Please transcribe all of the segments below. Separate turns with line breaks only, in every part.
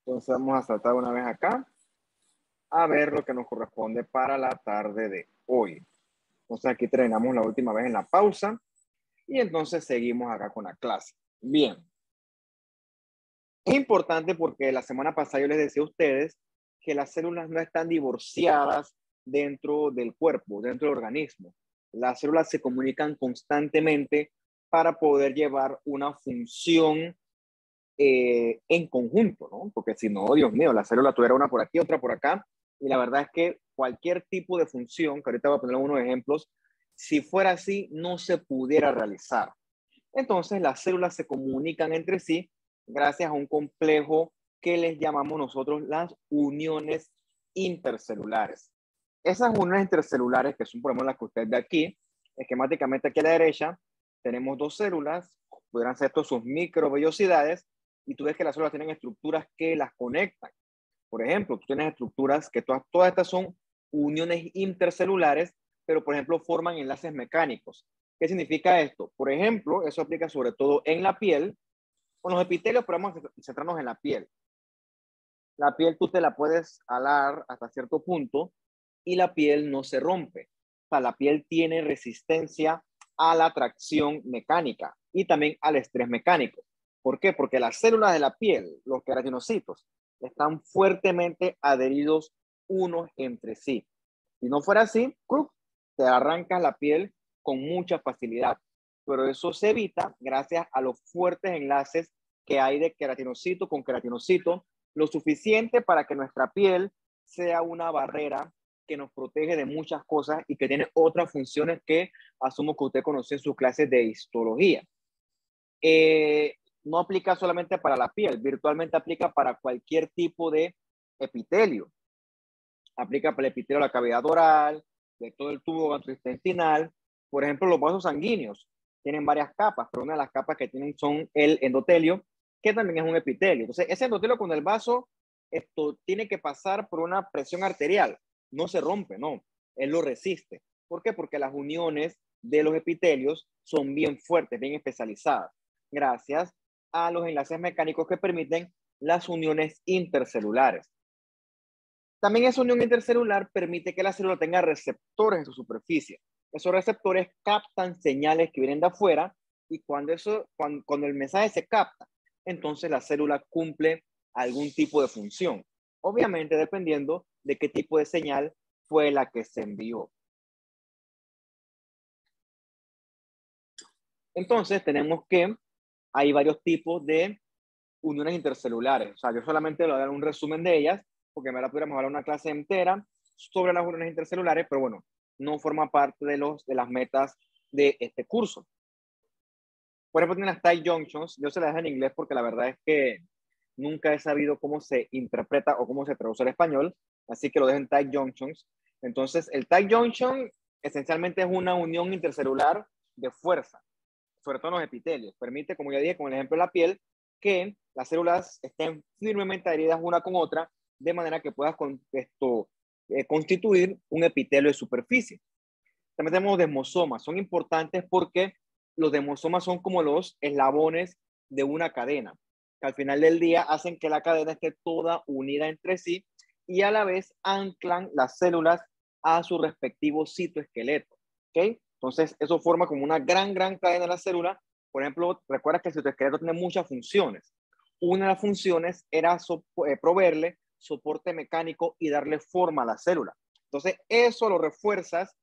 Entonces vamos a saltar una vez acá a ver lo que nos corresponde para la tarde de hoy. Entonces aquí terminamos la última vez en la pausa y entonces seguimos acá con la clase. Bien. Es importante porque la semana pasada yo les decía a ustedes que las células no están divorciadas dentro del cuerpo, dentro del organismo. Las células se comunican constantemente para poder llevar una función en conjunto, ¿no? Porque si no, Dios mío, la célula tuviera una por aquí, otra por acá, y la verdad es que cualquier tipo de función, que ahorita voy a poner unos ejemplos, si fuera así, no se pudiera realizar. Entonces, las células se comunican entre sí gracias a un complejo que les llamamos nosotros las uniones intercelulares. Esas uniones intercelulares, que son por ejemplo las que usted ve aquí, esquemáticamente aquí a la derecha, tenemos dos células, podrán ser estos sus microvellosidades, y tú ves que las células tienen estructuras que las conectan. Por ejemplo, tú tienes estructuras que todas estas son uniones intercelulares, pero por ejemplo forman enlaces mecánicos. ¿Qué significa esto? Por ejemplo, eso aplica sobre todo en la piel. Con los epitelios, pero vamos a centrarnos en la piel. La piel tú te la puedes alar hasta cierto punto y la piel no se rompe. O sea, la piel tiene resistencia a la tracción mecánica y también al estrés mecánico. ¿Por qué? Porque las células de la piel, los queratinocitos, están fuertemente adheridos unos entre sí. Si no fuera así, te arrancas la piel con mucha facilidad. Pero eso se evita gracias a los fuertes enlaces que hay de queratinocito con queratinocito, lo suficiente para que nuestra piel sea una barrera que nos protege de muchas cosas y que tiene otras funciones que asumo que usted conoce en sus clases de histología. No aplica solamente para la piel, virtualmente aplica para cualquier tipo de epitelio. Aplica para el epitelio de la cavidad oral, de todo el tubo gastrointestinal. Por ejemplo, los vasos sanguíneos tienen varias capas, pero una de las capas que tienen son el endotelio, que también es un epitelio. Entonces, ese endotelio con el vaso, esto tiene que pasar por una presión arterial. No se rompe, no. Él lo resiste. ¿Por qué? Porque las uniones de los epitelios son bien fuertes, bien especializadas, gracias a los enlaces mecánicos que permiten las uniones intercelulares. También esa unión intercelular permite que la célula tenga receptores en su superficie. Esos receptores captan señales que vienen de afuera y cuando el mensaje se capta, entonces la célula cumple algún tipo de función. Obviamente dependiendo de qué tipo de señal fue la que se envió. Entonces tenemos que hay varios tipos de uniones intercelulares. O sea, yo solamente le voy a dar un resumen de ellas, porque me la pudiéramos dar una clase entera sobre las uniones intercelulares, pero bueno, no forma parte de las metas de este curso. Por ejemplo, tiene las tight junctions. Yo se las dejo en inglés porque la verdad es que nunca he sabido cómo se interpreta o cómo se traduce al español, así que lo dejo en tight junctions. Entonces, el tight junction esencialmente es una unión intercelular de fuerza, sobre todo en los epitelios. Permite, como ya dije, con el ejemplo de la piel, que las células estén firmemente adheridas una con otra, de manera que puedas constituir un epitelio de superficie. También tenemos desmosomas. Son importantes porque los desmosomas son como los eslabones de una cadena, que al final del día hacen que la cadena esté toda unida entre sí y a la vez anclan las células a su respectivo citoesqueleto. ¿Ok? Entonces, eso forma como una gran cadena de la célula. Por ejemplo, recuerda que el citoesqueleto tiene muchas funciones. Una de las funciones era proveerle soporte mecánico y darle forma a la célula. Entonces, eso lo refuerzas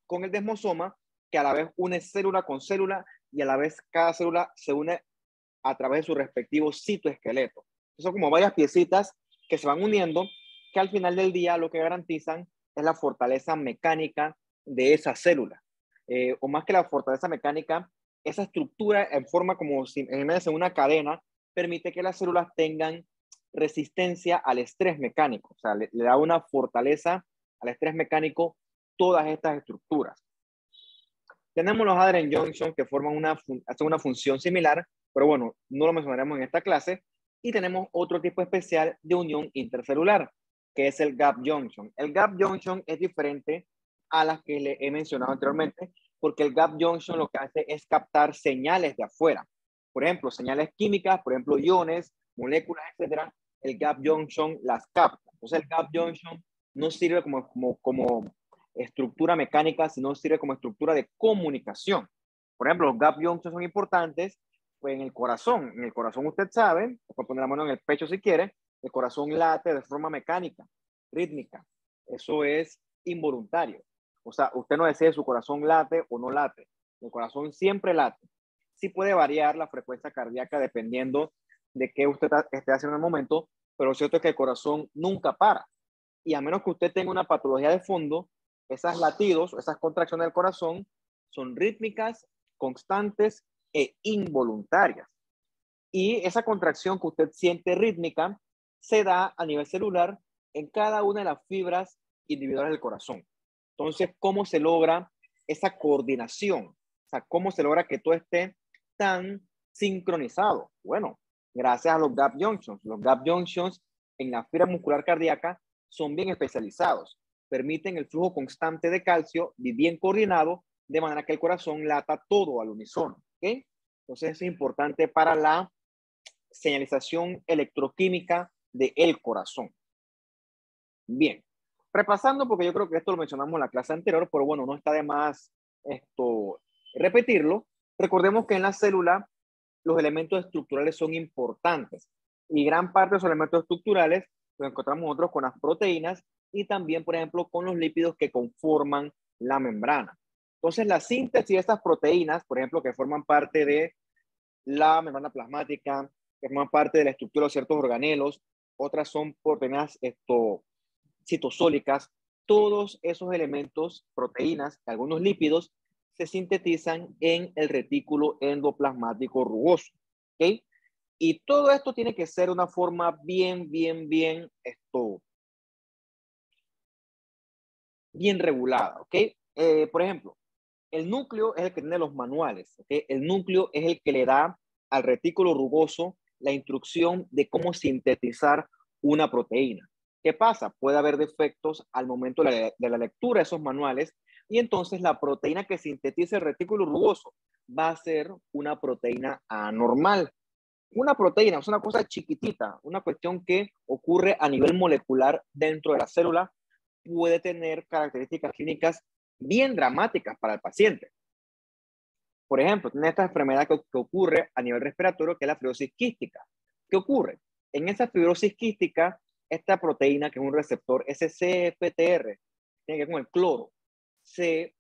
con el desmosoma, que a la vez une célula con célula y a la vez cada célula se une a través de su respectivo citoesqueleto. Son como varias piecitas que se van uniendo, que al final del día lo que garantizan es la fortaleza mecánica de esa célula. O más que la fortaleza mecánica, esa estructura en forma como si en una cadena permite que las células tengan resistencia al estrés mecánico. O sea, le da una fortaleza al estrés mecánico todas estas estructuras. Tenemos los adherent junction que hacen una función similar, pero bueno, no lo mencionaremos en esta clase. Y tenemos otro tipo especial de unión intercelular, que es el gap junction. El gap junction es diferente a las que le he mencionado anteriormente, porque el gap junction lo que hace es captar señales de afuera. Por ejemplo, señales químicas, por ejemplo, iones, moléculas, etcétera, el gap junction las capta. Entonces el gap junction no sirve como estructura mecánica, sino sirve como estructura de comunicación. Por ejemplo, los gap junctions son importantes pues, en el corazón. En el corazón usted sabe, puede poner la mano en el pecho si quiere, el corazón late de forma mecánica, rítmica. Eso es involuntario. O sea, usted no decide si su corazón late o no late. El corazón siempre late. Sí puede variar la frecuencia cardíaca dependiendo de qué usted esté haciendo en el momento, pero lo cierto es que el corazón nunca para. Y a menos que usted tenga una patología de fondo, esos latidos, esas contracciones del corazón son rítmicas, constantes e involuntarias. Y esa contracción que usted siente rítmica se da a nivel celular en cada una de las fibras individuales del corazón. Entonces, ¿cómo se logra esa coordinación? O sea, ¿cómo se logra que todo esté tan sincronizado? Bueno, gracias a los gap junctions. Los gap junctions en la fibra muscular cardíaca son bien especializados. Permiten el flujo constante de calcio y bien coordinado, de manera que el corazón lata todo al unísono. ¿Okay? Entonces, es importante para la señalización electroquímica del corazón. Bien, repasando, porque yo creo que esto lo mencionamos en la clase anterior, pero bueno, no está de más repetirlo. Recordemos que en la célula los elementos estructurales son importantes y gran parte de esos elementos estructurales los encontramos nosotros con las proteínas y también, por ejemplo, con los lípidos que conforman la membrana. Entonces, la síntesis de estas proteínas, por ejemplo, que forman parte de la membrana plasmática, que forman parte de la estructura de ciertos organelos, otras son proteínas citosólicas, todos esos elementos, proteínas, algunos lípidos, se sintetizan en el retículo endoplasmático rugoso. ¿Ok? Y todo esto tiene que ser una forma bien regulada. ¿Ok? Por ejemplo, el núcleo es el que tiene los manuales. ¿Okay? El núcleo es el que le da al retículo rugoso la instrucción de cómo sintetizar una proteína. ¿Qué pasa? Puede haber defectos al momento de la lectura de esos manuales y entonces la proteína que sintetiza el retículo rugoso va a ser una proteína anormal. Una proteína es una cosa chiquitita, una cuestión que ocurre a nivel molecular dentro de la célula, puede tener características clínicas bien dramáticas para el paciente. Por ejemplo, tiene esta enfermedad que ocurre a nivel respiratorio, que es la fibrosis quística. ¿Qué ocurre? En esa fibrosis quística, esta proteína, que es un receptor SCFTR, tiene que ver con el cloro, se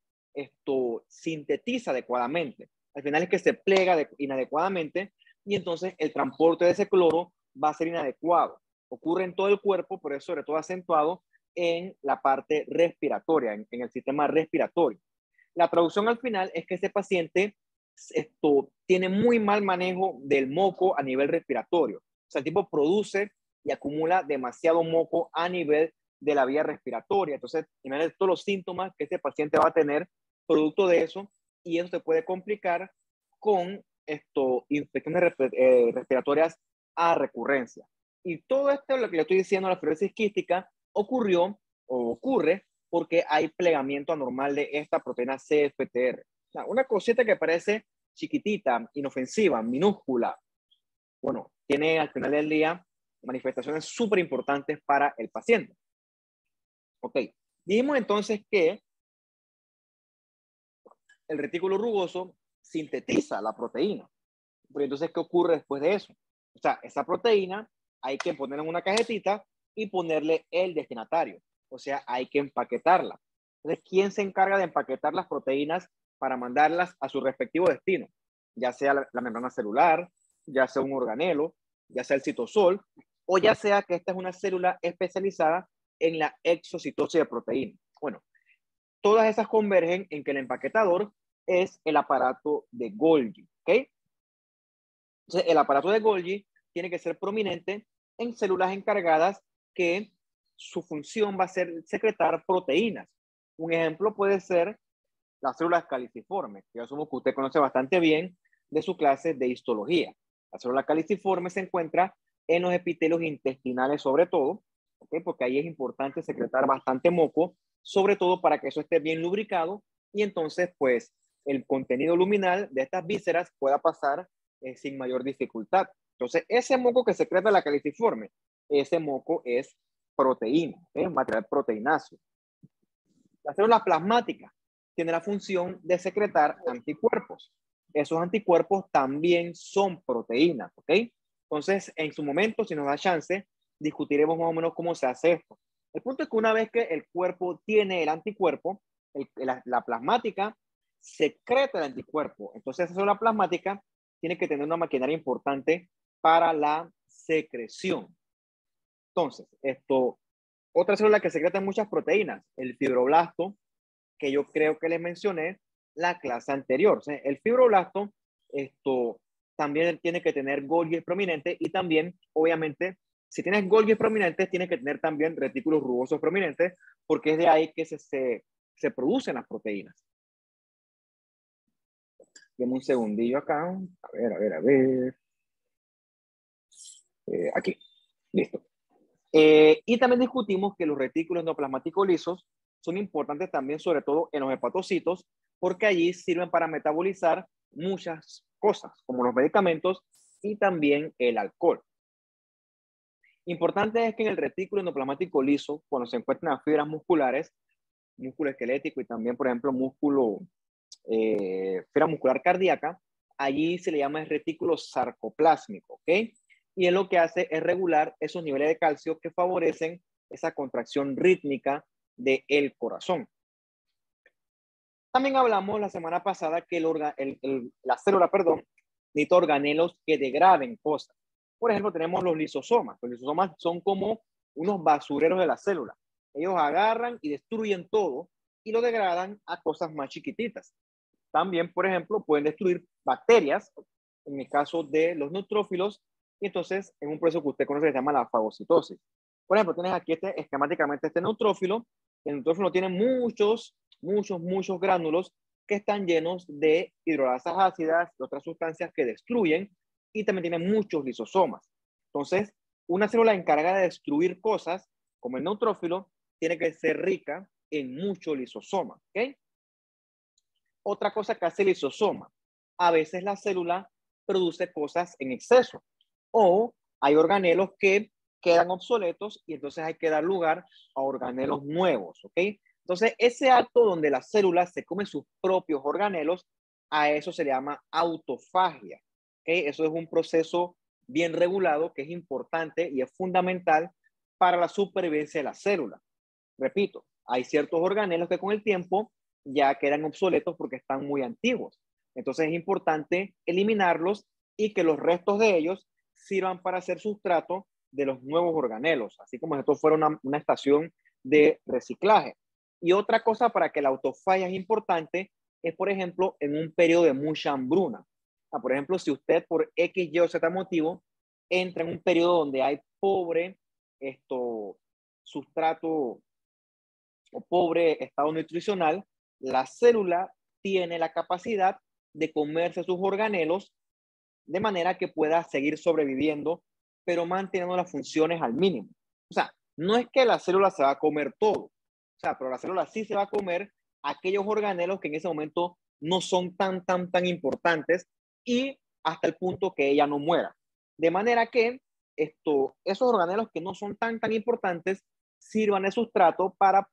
sintetiza adecuadamente. Al final es que se plega inadecuadamente y entonces el transporte de ese cloro va a ser inadecuado. Ocurre en todo el cuerpo, pero es sobre todo acentuado en la parte respiratoria, en el sistema respiratorio. La traducción al final es que ese paciente tiene muy mal manejo del moco a nivel respiratorio. O sea, el tipo produce y acumula demasiado moco a nivel de la vía respiratoria. Entonces, imagínate todos los síntomas que este paciente va a tener producto de eso y eso se puede complicar con infecciones respiratorias a recurrencia. Y todo esto, lo que le estoy diciendo, la fibrosis quística, ocurrió o ocurre porque hay plegamiento anormal de esta proteína CFTR. O sea, una cosita que parece chiquitita, inofensiva, minúscula, bueno, tiene al final del día manifestaciones súper importantes para el paciente. Ok, dijimos entonces que el retículo rugoso sintetiza la proteína. Pero entonces, ¿qué ocurre después de eso? O sea, esa proteína hay que ponerla en una cajetita y ponerle el destinatario. O sea, hay que empaquetarla. Entonces, ¿quién se encarga de empaquetar las proteínas para mandarlas a su respectivo destino? Ya sea la membrana celular, ya sea un organelo, ya sea el citosol, o ya sea que esta es una célula especializada en la exocitosis de proteína. Bueno, todas esas convergen en que el empaquetador es el aparato de Golgi. ¿Ok? Entonces, el aparato de Golgi tiene que ser prominente en células encargadas que su función va a ser secretar proteínas. Un ejemplo puede ser las células caliciformes, que asumo que usted conoce bastante bien de su clase de histología. La célula caliciforme se encuentra en los epitelios intestinales sobre todo, ¿okay? Porque ahí es importante secretar bastante moco, sobre todo para que eso esté bien lubricado y entonces pues el contenido luminal de estas vísceras pueda pasar sin mayor dificultad. Entonces ese moco que secreta la caliciforme ese moco es proteína, ¿okay? Material proteináceo. La célula plasmática tiene la función de secretar anticuerpos. Esos anticuerpos también son proteínas, ¿ok? Entonces, en su momento, si nos da chance, discutiremos más o menos cómo se hace esto. El punto es que una vez que el cuerpo tiene el anticuerpo, la plasmática secreta el anticuerpo. Entonces, esa célula plasmática tiene que tener una maquinaria importante para la secreción. Entonces, otra célula que secreta muchas proteínas, el fibroblasto, que yo creo que les mencioné la clase anterior. ¿Sí? El fibroblasto, también tiene que tener Golgi prominente y también, obviamente, si tienes Golgi prominentes, tiene que tener también retículos rugosos prominentes, porque es de ahí que se producen las proteínas. Deme un segundillo acá. A ver. Aquí. Listo. Y también discutimos que los retículos endoplasmáticos lisos son importantes también, sobre todo en los hepatocitos, porque allí sirven para metabolizar muchas cosas, como los medicamentos y también el alcohol. Importante es que en el retículo endoplasmático liso, cuando se encuentran las fibras musculares, músculo esquelético y también, por ejemplo, fibra muscular cardíaca, allí se le llama el retículo sarcoplásmico, ¿ok? Y él lo que hace es regular esos niveles de calcio que favorecen esa contracción rítmica del corazón. También hablamos la semana pasada que la célula, necesita organelos que degraden cosas. Por ejemplo, tenemos los lisosomas. Los lisosomas son como unos basureros de la célula. Ellos agarran y destruyen todo y lo degradan a cosas más chiquititas. También, por ejemplo, pueden destruir bacterias, en el caso de los neutrófilos, y entonces en un proceso que usted conoce que se llama la fagocitosis. Por ejemplo, tienes aquí esquemáticamente este neutrófilo. El neutrófilo tiene muchos gránulos que están llenos de hidrolasas ácidas y otras sustancias que destruyen, y también tiene muchos lisosomas. Entonces, una célula encargada de destruir cosas, como el neutrófilo, tiene que ser rica en mucho lisosoma, ¿ok? Otra cosa que hace el lisosoma, a veces la célula produce cosas en exceso o hay organelos que quedan obsoletos y entonces hay que dar lugar a organelos nuevos, ¿ok? Entonces, ese acto donde la célula se come sus propios organelos, a eso se le llama autofagia, ¿ok? Eso es un proceso bien regulado que es importante y es fundamental para la supervivencia de la célula. Repito, hay ciertos organelos que con el tiempo ya quedan obsoletos porque están muy antiguos. Entonces es importante eliminarlos y que los restos de ellos sirvan para hacer sustrato de los nuevos organelos, así como si esto fuera una estación de reciclaje. Y otra cosa para que la autofagia es importante es, por ejemplo, en un periodo de mucha hambruna. Por ejemplo, si usted por X, Y o Z motivo entra en un periodo donde hay pobre sustrato o pobre estado nutricional, la célula tiene la capacidad de comerse sus organelos de manera que pueda seguir sobreviviendo, pero manteniendo las funciones al mínimo. O sea, no es que la célula se va a comer todo, o sea, pero la célula sí se va a comer aquellos organelos que en ese momento no son tan importantes y hasta el punto que ella no muera. De manera que esos organelos que no son tan importantes sirvan de sustrato para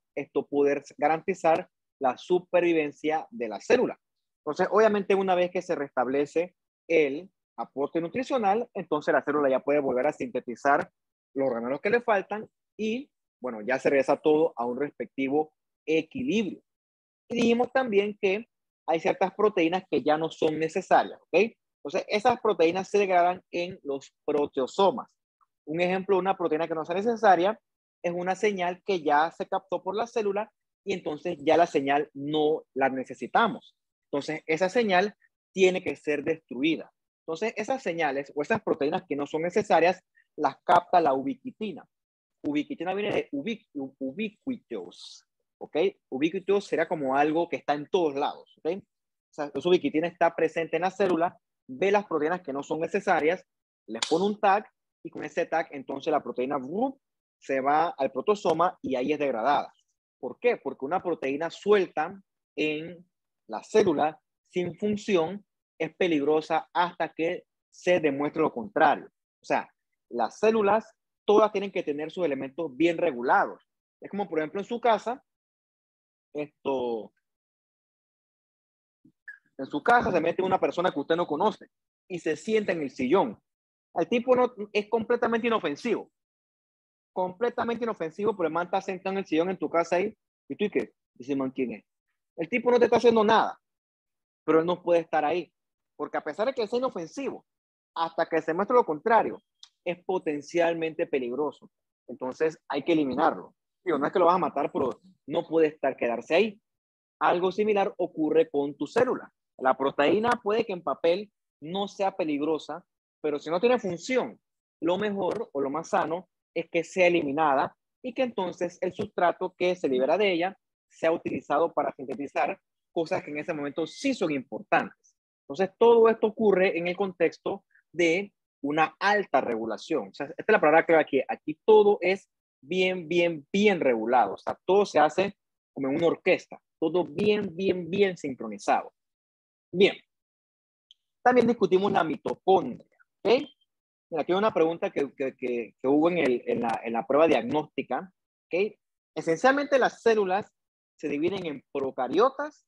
poder garantizar la supervivencia de la célula. Entonces, obviamente, una vez que se restablece el aporte nutricional, entonces la célula ya puede volver a sintetizar los organelos que le faltan y, bueno, ya se regresa todo a un respectivo equilibrio. Y dijimos también que hay ciertas proteínas que ya no son necesarias, ¿ok? Entonces, esas proteínas se degradan en los proteosomas. Un ejemplo de una proteína que no sea necesaria es una señal que ya se captó por la célula y entonces ya la señal no la necesitamos. Entonces, esa señal tiene que ser destruida. Entonces, esas señales o esas proteínas que no son necesarias las capta la ubiquitina. Ubiquitina viene de ubiquitous, ¿ok? Ubiquitous será como algo que está en todos lados, ¿ok? O sea, esa ubiquitina está presente en la célula, ve las proteínas que no son necesarias, les pone un tag y con ese tag entonces la proteína se va al protosoma y ahí es degradada. ¿Por qué? Porque una proteína suelta en la célula sin función es peligrosa hasta que se demuestre lo contrario. O sea, las células todas tienen que tener sus elementos bien regulados. Es como, por ejemplo, en su casa, en su casa se mete una persona que usted no conoce y se sienta en el sillón. El tipo no, es completamente inofensivo, pero el man está sentado en el sillón en tu casa ahí, y tú, ¿y qué? Dice, man, ¿quién es? El tipo no te está haciendo nada, pero él no puede estar ahí, porque a pesar de que sea inofensivo, hasta que se muestre lo contrario, es potencialmente peligroso. Entonces hay que eliminarlo. Digo, no es que lo vas a matar, pero no puede estar, quedarse ahí. Algo similar ocurre con tu célula. La proteína puede que en papel no sea peligrosa, pero si no tiene función, lo mejor o lo más sano es que sea eliminada y que entonces el sustrato que se libera de ella sea utilizado para sintetizar cosas que en ese momento sí son importantes. Entonces, todo esto ocurre en el contexto de una alta regulación. O sea, esta es la palabra clave aquí. Aquí todo es bien regulado. O sea, todo se hace como en una orquesta. Todo bien sincronizado. Bien. También discutimos la mitocondria. ¿Ok? Mira, aquí hay una pregunta que hubo en la prueba diagnóstica. ¿Ok? Esencialmente las células se dividen en procariotas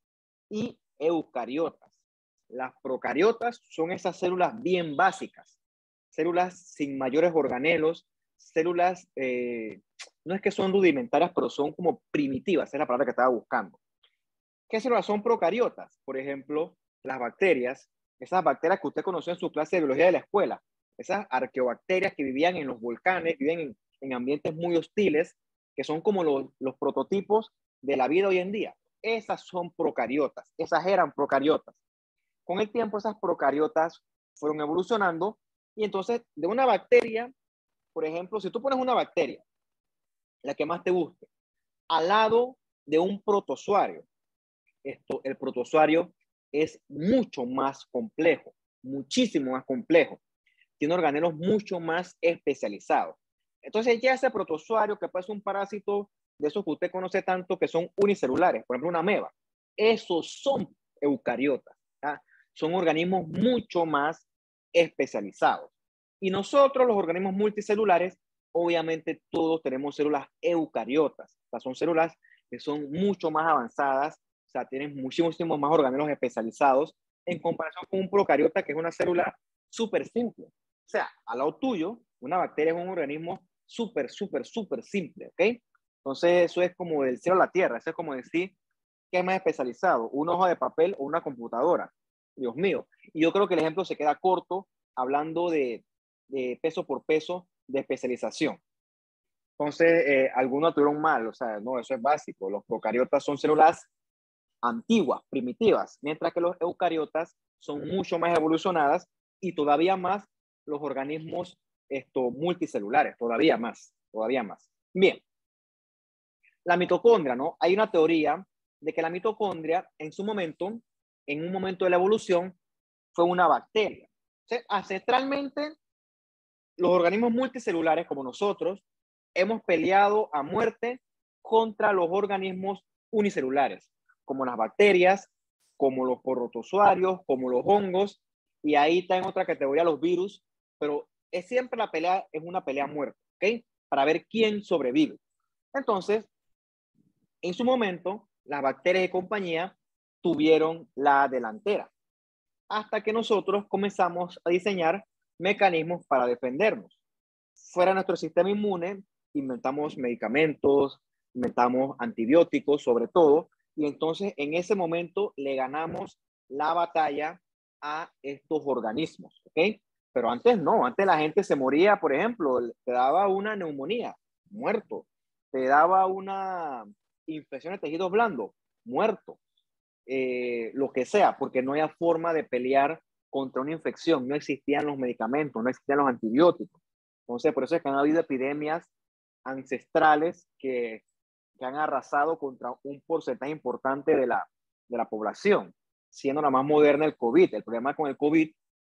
y eucariotas. Las procariotas son esas células bien básicas, células sin mayores organelos, células, no es que son rudimentarias, pero son como primitivas, es la palabra que estaba buscando. ¿Qué células son procariotas? Por ejemplo, las bacterias, esas bacterias que usted conoció en su clase de biología de la escuela, esas arqueobacterias que vivían en los volcanes, viven en ambientes muy hostiles, que son como los prototipos de la vida hoy en día. Esas son procariotas, esas eran procariotas. Con el tiempo esas procariotas fueron evolucionando y entonces de una bacteria, por ejemplo, si tú pones una bacteria, la que más te guste, al lado de un protozoario, el protozoario es mucho más complejo, muchísimo más complejo. Tiene organelos mucho más especializados. Entonces ya ese protozoario que parece un parásito de esos que usted conoce tanto que son unicelulares, por ejemplo una ameba, esos son eucariotas. ¿tá? Son organismos mucho más especializados. Y nosotros, los organismos multicelulares, obviamente todos tenemos células eucariotas. O sea, son células que son mucho más avanzadas, o sea, tienen muchísimos más organelos especializados en comparación con un procariota que es una célula súper simple. O sea, al lado tuyo, una bacteria es un organismo súper simple, ¿ok? Entonces, eso es como del cielo a la tierra. Eso es como decir que es más especializado, una hoja de papel o una computadora. Dios mío. Y yo creo que el ejemplo se queda corto hablando de peso por peso de especialización. Entonces, algunos tuvieron mal, o sea, no, eso es básico. Los procariotas son células antiguas, primitivas, mientras que los eucariotas son mucho más evolucionadas y todavía más los organismos multicelulares, todavía más, todavía más. Bien, la mitocondria, ¿no? Hay una teoría de que la mitocondria en su momento, en un momento de la evolución, fue una bacteria. O sea, ancestralmente, los organismos multicelulares como nosotros hemos peleado a muerte contra los organismos unicelulares, como las bacterias, como los protozoarios, como los hongos, y ahí está en otra categoría los virus, pero es siempre la pelea, es una pelea a muerte, ¿ok? Para ver quién sobrevive. Entonces, en su momento, las bacterias de compañía tuvieron la delantera, hasta que nosotros comenzamos a diseñar mecanismos para defendernos. Fuera nuestro sistema inmune, inventamos medicamentos, inventamos antibióticos sobre todo, y entonces en ese momento le ganamos la batalla a estos organismos, ¿ok? Pero antes no, antes la gente se moría, por ejemplo, te daba una neumonía, muerto, te daba una infección de tejidos blandos, muerto, lo que sea, porque no había forma de pelear contra una infección, no existían los medicamentos, no existían los antibióticos. Entonces, por eso es que han habido epidemias ancestrales que han arrasado contra un porcentaje importante de la población, siendo la más moderna el COVID. El problema con el COVID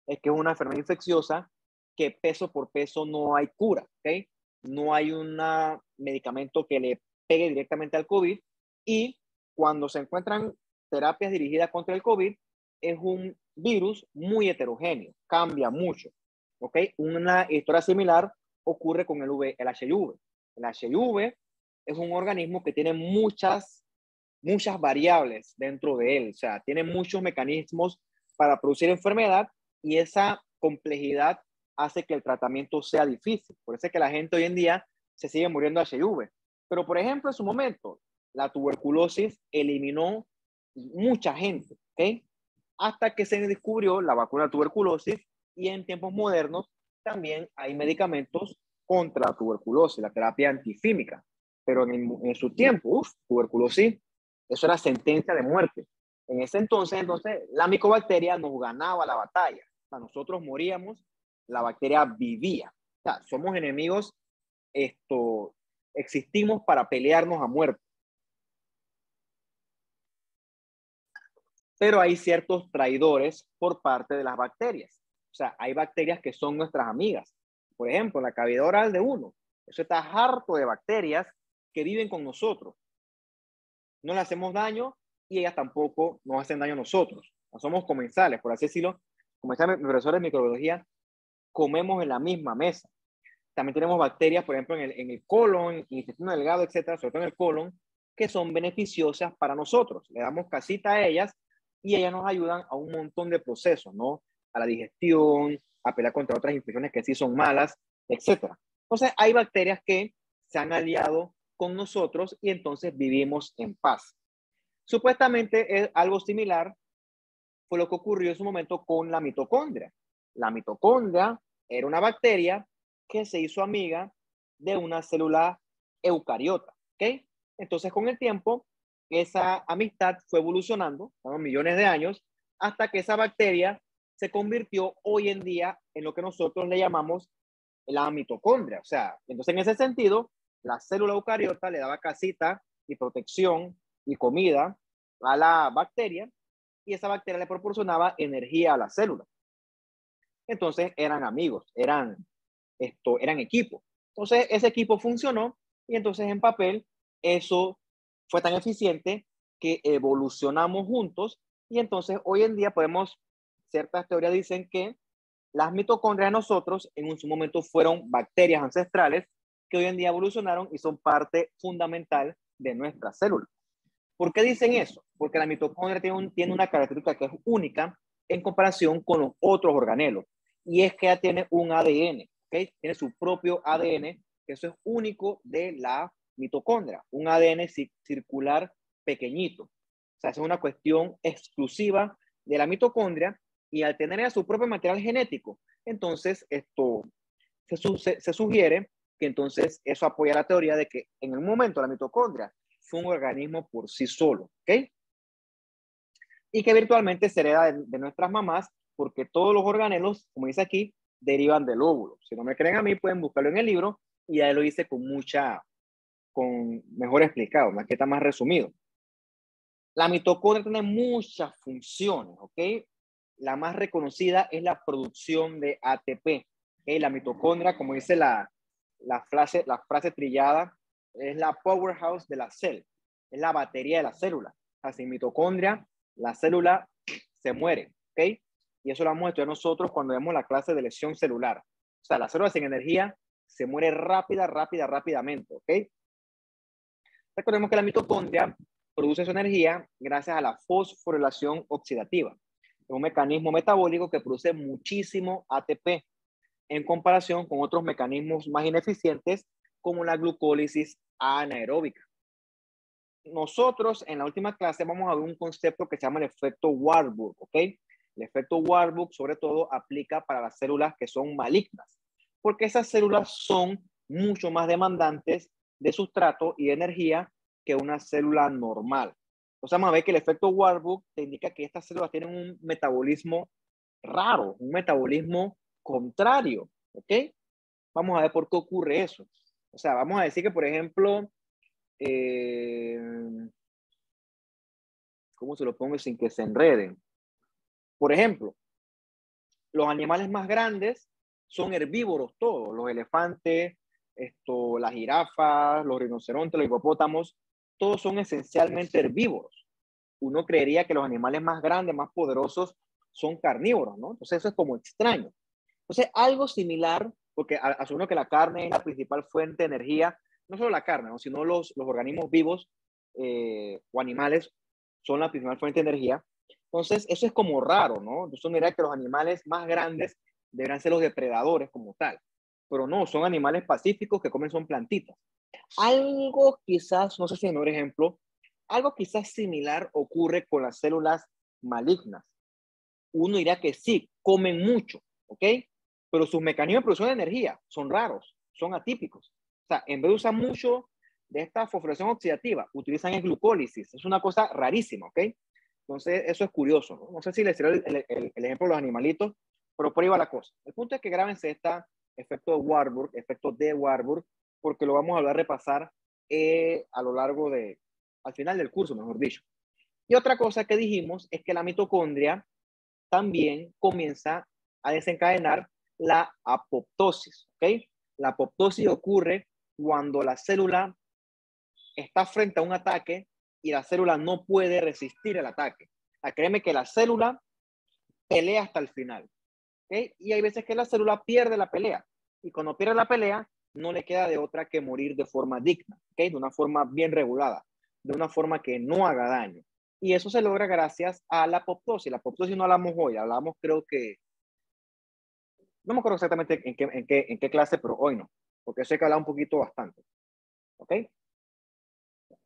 es que es una enfermedad infecciosa que peso por peso no hay cura, ¿ok? No hay un medicamento que le pegue directamente al COVID y cuando se encuentran terapias dirigidas contra el COVID, es un virus muy heterogéneo, cambia mucho, ¿ok? Una historia similar ocurre con el HIV. El HIV es un organismo que tiene muchas variables dentro de él, o sea, tiene muchos mecanismos para producir enfermedad y esa complejidad hace que el tratamiento sea difícil. Por eso es que la gente hoy en día se sigue muriendo de HIV. Pero, por ejemplo, en su momento, la tuberculosis eliminó mucha gente, ¿ok? Hasta que se descubrió la vacuna de tuberculosis y en tiempos modernos también hay medicamentos contra la tuberculosis, la terapia antifímica. Pero en su tiempo, tuberculosis, eso era sentencia de muerte. En ese entonces, la micobacteria nos ganaba la batalla. O sea, nosotros moríamos, la bacteria vivía. O sea, somos enemigos, existimos para pelearnos a muerte. Pero hay ciertos traidores por parte de las bacterias. O sea, hay bacterias que son nuestras amigas. Por ejemplo, la cavidad oral de uno. Eso está harto de bacterias que viven con nosotros. No le hacemos daño y ellas tampoco nos hacen daño a nosotros. No somos comensales, por así decirlo. Como decía mi profesor de microbiología, comemos en la misma mesa. También tenemos bacterias, por ejemplo, en el colon, en el intestino delgado, etcétera, sobre todo en el colon, que son beneficiosas para nosotros. Le damos casita a ellas y ellas nos ayudan a un montón de procesos, ¿no? A la digestión, a pelear contra otras infecciones que sí son malas, etcétera. Entonces, hay bacterias que se han aliado con nosotros y entonces vivimos en paz. Supuestamente es algo similar fue lo que ocurrió en su momento con la mitocondria. La mitocondria era una bacteria que se hizo amiga de una célula eucariota, ¿ok? Entonces, con el tiempo, esa amistad fue evolucionando, ¿no? Millones de años, hasta que esa bacteria se convirtió hoy en día en lo que nosotros le llamamos la mitocondria. O sea, entonces en ese sentido, la célula eucariota le daba casita y protección y comida a la bacteria y esa bacteria le proporcionaba energía a la célula. Entonces eran amigos, eran equipo. Entonces ese equipo funcionó y entonces en papel eso fue tan eficiente que evolucionamos juntos y entonces hoy en día ciertas teorías dicen que las mitocondrias de nosotros en su momento fueron bacterias ancestrales que hoy en día evolucionaron y son parte fundamental de nuestra célula. ¿Por qué dicen eso? Porque la mitocondria tiene una característica que es única en comparación con los otros organelos y es que ella tiene un ADN, ¿okay? Tiene su propio ADN, que eso es único de la mitocondria, un ADN circular pequeñito. O sea, es una cuestión exclusiva de la mitocondria y al tener su propio material genético, entonces esto se sugiere que entonces eso apoya la teoría de que en el momento la mitocondria fue un organismo por sí solo, ¿ok? Y que virtualmente se hereda de nuestras mamás porque todos los organelos, como dice aquí, derivan del óvulo. Si no me creen a mí, pueden buscarlo en el libro y ahí lo hice con mejor explicado, más que está más resumido. La mitocondria tiene muchas funciones, ¿ok? La más reconocida es la producción de ATP. ¿Okay? La mitocondria, como dice la frase trillada, es la powerhouse de la célula, es la batería de la célula. Así, mitocondria, la célula se muere, ¿ok? Y eso lo vamos a estudiar nosotros cuando vemos la clase de lesión celular. O sea, la célula sin energía se muere rápidamente, ¿ok? Recordemos que la mitocondria produce su energía gracias a la fosforilación oxidativa. Es un mecanismo metabólico que produce muchísimo ATP en comparación con otros mecanismos más ineficientes como la glucólisis anaeróbica. Nosotros en la última clase vamos a ver un concepto que se llama el efecto Warburg, ¿ok? El efecto Warburg sobre todo aplica para las células que son malignas, porque esas células son mucho más demandantes de sustrato y de energía que una célula normal. Entonces vamos a ver que el efecto Warburg te indica que estas células tienen un metabolismo raro, un metabolismo contrario, ¿ok? Vamos a ver por qué ocurre eso. O sea, vamos a decir que, por ejemplo, ¿cómo se lo pongo sin que se enreden? Por ejemplo, los animales más grandes son herbívoros todos, los elefantes, las jirafas, los rinocerontes, los hipopótamos, todos son esencialmente herbívoros. Uno creería que los animales más grandes, más poderosos, son carnívoros, ¿no? Entonces eso es como extraño. Entonces algo similar porque asumo que la carne es la principal fuente de energía, no solo la carne, ¿no? Sino los organismos vivos o animales son la principal fuente de energía. Entonces, eso es como raro, ¿no? Entonces, uno diría que los animales más grandes deberán ser los depredadores como tal, pero no, son animales pacíficos que comen son plantitas. Algo quizás, no sé si es el mejor ejemplo, algo quizás similar ocurre con las células malignas. Uno diría que sí, comen mucho, ¿ok? Pero sus mecanismos de producción de energía son raros, son atípicos. O sea, en vez de usar mucho de esta fosforilación oxidativa, utilizan el glucólisis. Es una cosa rarísima, ¿ok? Entonces, eso es curioso, ¿no? No sé si les sirve el ejemplo de los animalitos, pero por ahí va la cosa. El punto es que grábense este efecto de Warburg, efecto de Warburg, porque lo vamos a hablar, repasar a lo largo al final del curso, mejor dicho. Y otra cosa que dijimos es que la mitocondria también comienza a desencadenar la apoptosis, ¿ok? La apoptosis ocurre cuando la célula está frente a un ataque y la célula no puede resistir el ataque. Créeme que la célula pelea hasta el final, ¿ok? Y hay veces que la célula pierde la pelea y cuando pierde la pelea no le queda de otra que morir de forma digna, ¿ok? De una forma bien regulada, de una forma que no haga daño. Y eso se logra gracias a la apoptosis. La apoptosis no hablamos hoy, hablamos creo que, no me acuerdo exactamente en qué clase, pero hoy no, porque sé que hablaba un poquito bastante. ¿Ok?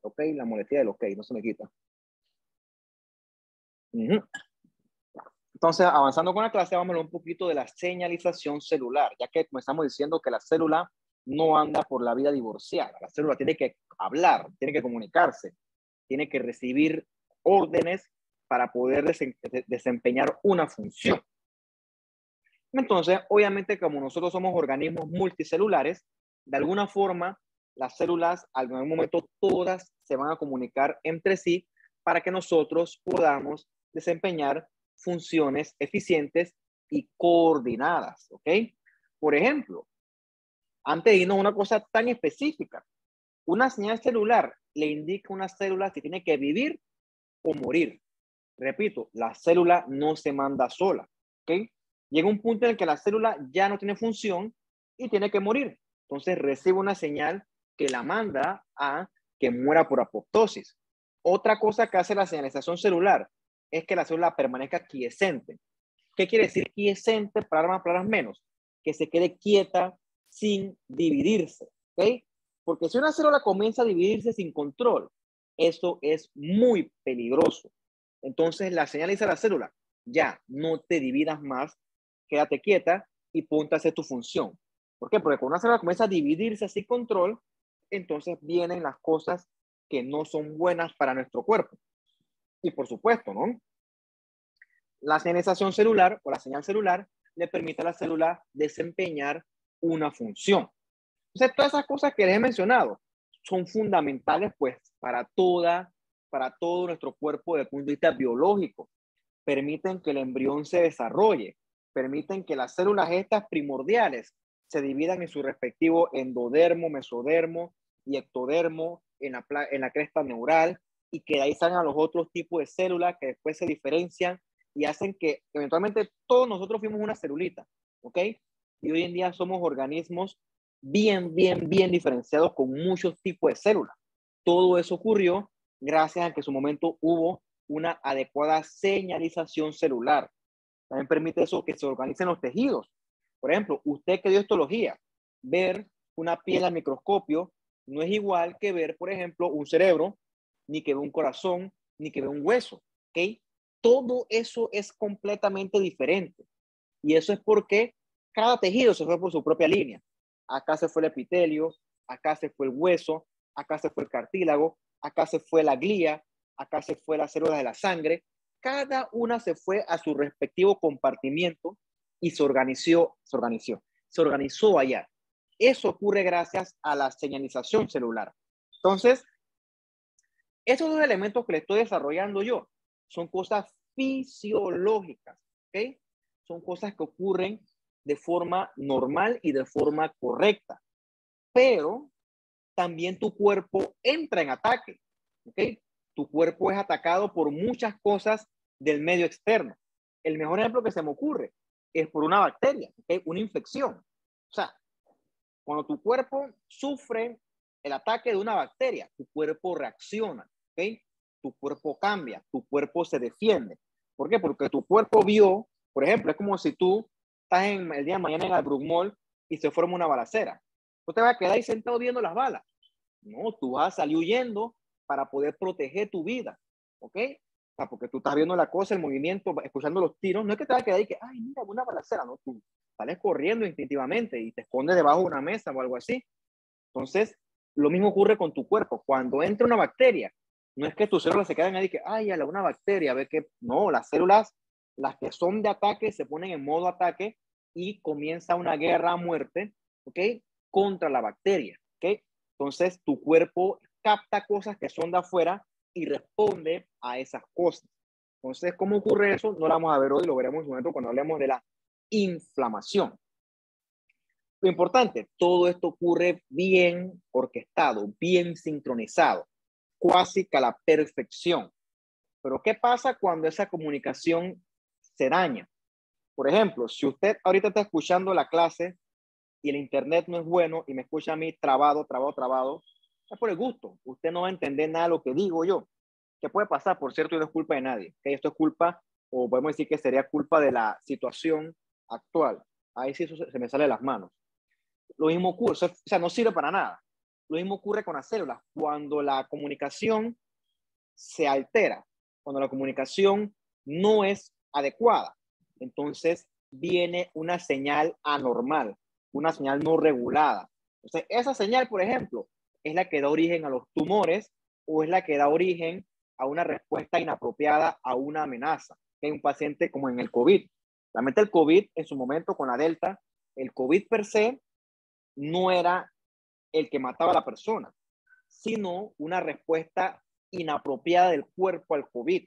Ok, la molestia del ok, no se me quita. Entonces, avanzando con la clase, vamos a hablar un poquito de la señalización celular, ya que comenzamos diciendo que la célula no anda por la vida divorciada. La célula tiene que hablar, tiene que comunicarse, tiene que recibir órdenes para poder desempeñar una función. Entonces, obviamente, como nosotros somos organismos multicelulares, de alguna forma, las células, en algún momento, todas se van a comunicar entre sí para que nosotros podamos desempeñar funciones eficientes y coordinadas, ¿ok? Por ejemplo, antes de irnos a una cosa tan específica, una señal celular le indica a una célula si tiene que vivir o morir. Repito, la célula no se manda sola, ¿ok? Llega un punto en el que la célula ya no tiene función y tiene que morir. Entonces recibe una señal que la manda a que muera por apoptosis. Otra cosa que hace la señalización celular es que la célula permanezca quiescente. ¿Qué quiere decir quiescente? Palabras menos. Que se quede quieta sin dividirse, ¿ok? Porque si una célula comienza a dividirse sin control, eso es muy peligroso. Entonces la señal dice a la célula, ya, no te dividas más, quédate quieta y ponte a hacer tu función. ¿Por qué? Porque cuando una célula comienza a dividirse sin control, entonces vienen las cosas que no son buenas para nuestro cuerpo. Y por supuesto, ¿no? La señalización celular o la señal celular le permite a la célula desempeñar una función. Entonces, todas esas cosas que les he mencionado son fundamentales, pues, para todo nuestro cuerpo desde el punto de vista biológico. Permiten que el embrión se desarrolle, permiten que las células estas primordiales se dividan en su respectivo endodermo, mesodermo y ectodermo en la cresta neural y que de ahí salgan los otros tipos de células que después se diferencian y hacen que eventualmente todos nosotros fuimos una celulita, ¿ok? Y hoy en día somos organismos bien diferenciados con muchos tipos de células. Todo eso ocurrió gracias a que en su momento hubo una adecuada señalización celular. También permite eso que se organicen los tejidos. Por ejemplo, usted que dio histología, ver una piel al microscopio no es igual que ver, por ejemplo, un cerebro, ni que ver un corazón, ni que ver un hueso. ¿Ok? Todo eso es completamente diferente. Y eso es porque cada tejido se fue por su propia línea. Acá se fue el epitelio, acá se fue el hueso, acá se fue el cartílago, acá se fue la glía, acá se fue las células de la sangre. Cada una se fue a su respectivo compartimiento y se organizó allá. Eso ocurre gracias a la señalización celular. Entonces, esos dos elementos que le estoy desarrollando yo son cosas fisiológicas, ¿ok? Son cosas que ocurren de forma normal y de forma correcta. Pero también tu cuerpo entra en ataque, ¿ok? Tu cuerpo es atacado por muchas cosas del medio externo. El mejor ejemplo que se me ocurre es por una bacteria, ¿ok? Una infección. O sea, Cuando tu cuerpo sufre el ataque de una bacteria, tu cuerpo reacciona, ¿ok? Tu cuerpo cambia, tu cuerpo se defiende. ¿Por qué? Porque tu cuerpo vio, por ejemplo, es como si tú estás en el día de mañana en el Brook Mall y se forma una balacera. ¿Tú te vas a quedar ahí sentado viendo las balas? No, tú vas a salir huyendo para poder proteger tu vida, ¿ok? O sea, porque tú estás viendo la cosa, el movimiento, escuchando los tiros, no es que te vas a quedar ahí que, ay, mira, una balacera, no, tú sales corriendo instintivamente y te escondes debajo de una mesa o algo así. Entonces, lo mismo ocurre con tu cuerpo. Cuando entra una bacteria, no es que tus células se quedan ahí que, ay, a la una bacteria, ve que no, las células, las que son de ataque, se ponen en modo ataque y comienza una guerra a muerte, ¿ok? Contra la bacteria, ¿ok? Entonces, tu cuerpo capta cosas que son de afuera y responde a esas cosas. Entonces, ¿cómo ocurre eso? No lo vamos a ver hoy, lo veremos en un momento cuando hablemos de la inflamación. Lo importante, todo esto ocurre bien orquestado, bien sincronizado, casi que a la perfección. Pero ¿qué pasa cuando esa comunicación se daña? Por ejemplo, si usted ahorita está escuchando la clase y el internet no es bueno y me escucha a mí trabado, es por el gusto. Usted no va a entender nada de lo que digo yo. ¿Qué puede pasar? Por cierto, y no es culpa de nadie. ¿Okay? Esto es culpa, o podemos decir que sería culpa de la situación actual. Ahí sí eso se me sale de las manos. Lo mismo ocurre, o sea, no sirve para nada. Lo mismo ocurre con las células. Cuando la comunicación se altera, cuando la comunicación no es adecuada, entonces viene una señal anormal, una señal no regulada. Entonces, esa señal, por ejemplo, es la que da origen a los tumores o es la que da origen a una respuesta inapropiada a una amenaza. Que hay un paciente como en el COVID. Realmente el COVID en su momento con la Delta, el COVID per se no era el que mataba a la persona, sino una respuesta inapropiada del cuerpo al COVID.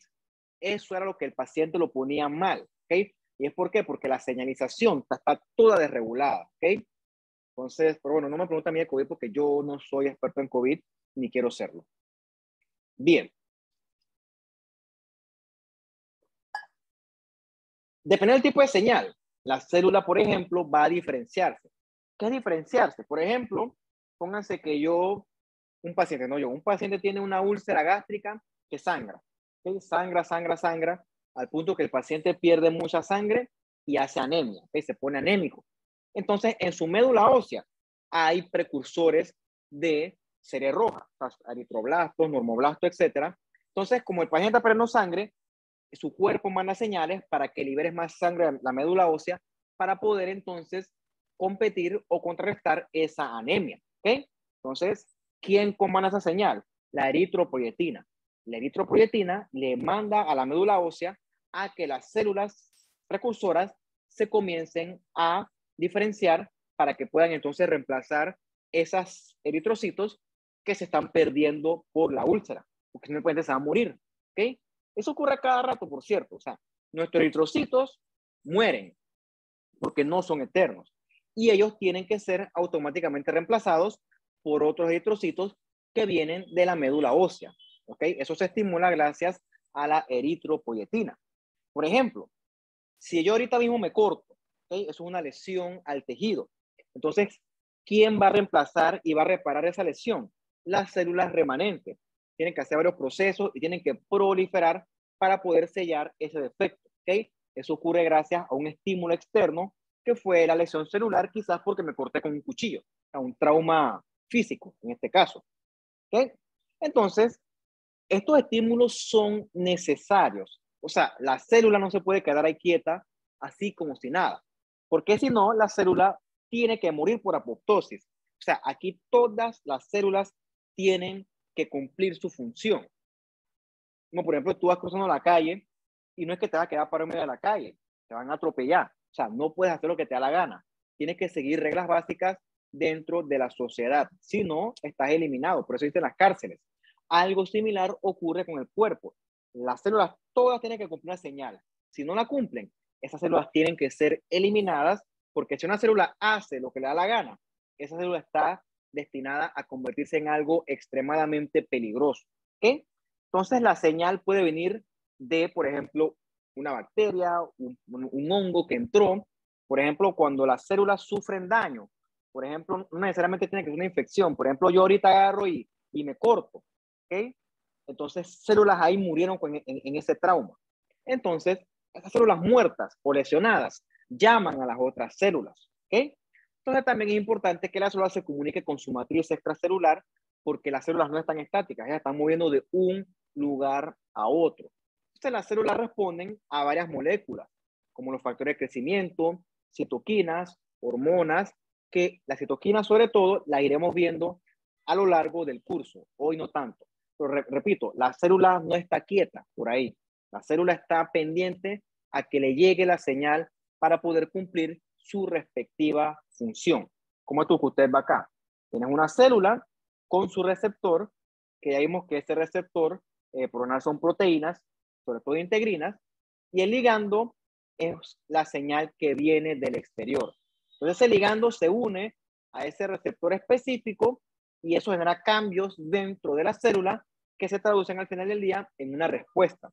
Eso era lo que el paciente lo ponía mal, ¿ok? ¿Y es por qué? Porque la señalización está toda desregulada, ¿ok? Entonces, pero bueno, no me pregunta a mí de COVID porque yo no soy experto en COVID ni quiero serlo. Bien. Depende del tipo de señal. La célula, por ejemplo, va a diferenciarse. ¿Qué es diferenciarse? Por ejemplo, pónganse que un paciente tiene una úlcera gástrica que sangra, ¿okay? Sangra, al punto que el paciente pierde mucha sangre y hace anemia, ¿okay? Se pone anémico. Entonces, en su médula ósea hay precursores de serie roja, eritroblastos, normoblastos, etcétera. Entonces, como el paciente está perdiendo sangre, su cuerpo manda señales para que liberes más sangre de la médula ósea para poder entonces competir o contrarrestar esa anemia, ¿ok? Entonces, ¿quién comanda esa señal? La eritropoyetina. La eritropoyetina le manda a la médula ósea a que las células precursoras se comiencen a diferenciar para que puedan entonces reemplazar esas eritrocitos que se están perdiendo por la úlcera, porque si no el paciente se va a morir, ¿ok? Eso ocurre cada rato, por cierto. O sea, nuestros eritrocitos mueren porque no son eternos y ellos tienen que ser automáticamente reemplazados por otros eritrocitos que vienen de la médula ósea. ¿Ok? Eso se estimula gracias a la eritropoyetina. Por ejemplo, si yo ahorita mismo me corto, ¿okay? Eso es una lesión al tejido. Entonces, ¿quién va a reemplazar y va a reparar esa lesión? Las células remanentes. Tienen que hacer varios procesos y tienen que proliferar para poder sellar ese defecto. ¿Okay? Eso ocurre gracias a un estímulo externo que fue la lesión celular, quizás porque me corté con un cuchillo, a un trauma físico en este caso. ¿Okay? Entonces, estos estímulos son necesarios. O sea, la célula no se puede quedar ahí quieta así como si nada, porque si no, la célula tiene que morir por apoptosis. O sea, aquí todas las células tienen que cumplir su función. Como por ejemplo, tú vas cruzando la calle y no es que te vas a quedar parado en medio de la calle, te van a atropellar. O sea, no puedes hacer lo que te da la gana. Tienes que seguir reglas básicas dentro de la sociedad. Si no, estás eliminado. Por eso existen las cárceles. Algo similar ocurre con el cuerpo. Las células todas tienen que cumplir una señal. Si no la cumplen, esas células tienen que ser eliminadas porque si una célula hace lo que le da la gana, esa célula está destinada a convertirse en algo extremadamente peligroso. ¿Okay? Entonces la señal puede venir de, por ejemplo, una bacteria, un hongo que entró. Por ejemplo, cuando las células sufren daño Por ejemplo, no necesariamente tiene que ser una infección. Por ejemplo, yo ahorita agarro y me corto, ¿ok? Entonces, células ahí murieron en ese trauma. Entonces, esas células muertas o lesionadas llaman a las otras células, ¿ok? Entonces, también es importante que la célula se comunique con su matriz extracelular porque las células no están estáticas, ellas están moviendo de un lugar a otro. Entonces, las células responden a varias moléculas, como los factores de crecimiento, citoquinas, hormonas, que las citoquinas sobre todo las iremos viendo a lo largo del curso, hoy no tanto. Pero repito, la célula no está quieta por ahí. La célula está pendiente a que le llegue la señal para poder cumplir su respectiva función. Como esto que usted ve acá. Tienes una célula con su receptor, que ya vimos que ese receptor, por lo general son proteínas, sobre todo integrinas, y el ligando es la señal que viene del exterior. Entonces el ligando se une a ese receptor específico y eso genera cambios dentro de la célula que se traducen al final del día en una respuesta.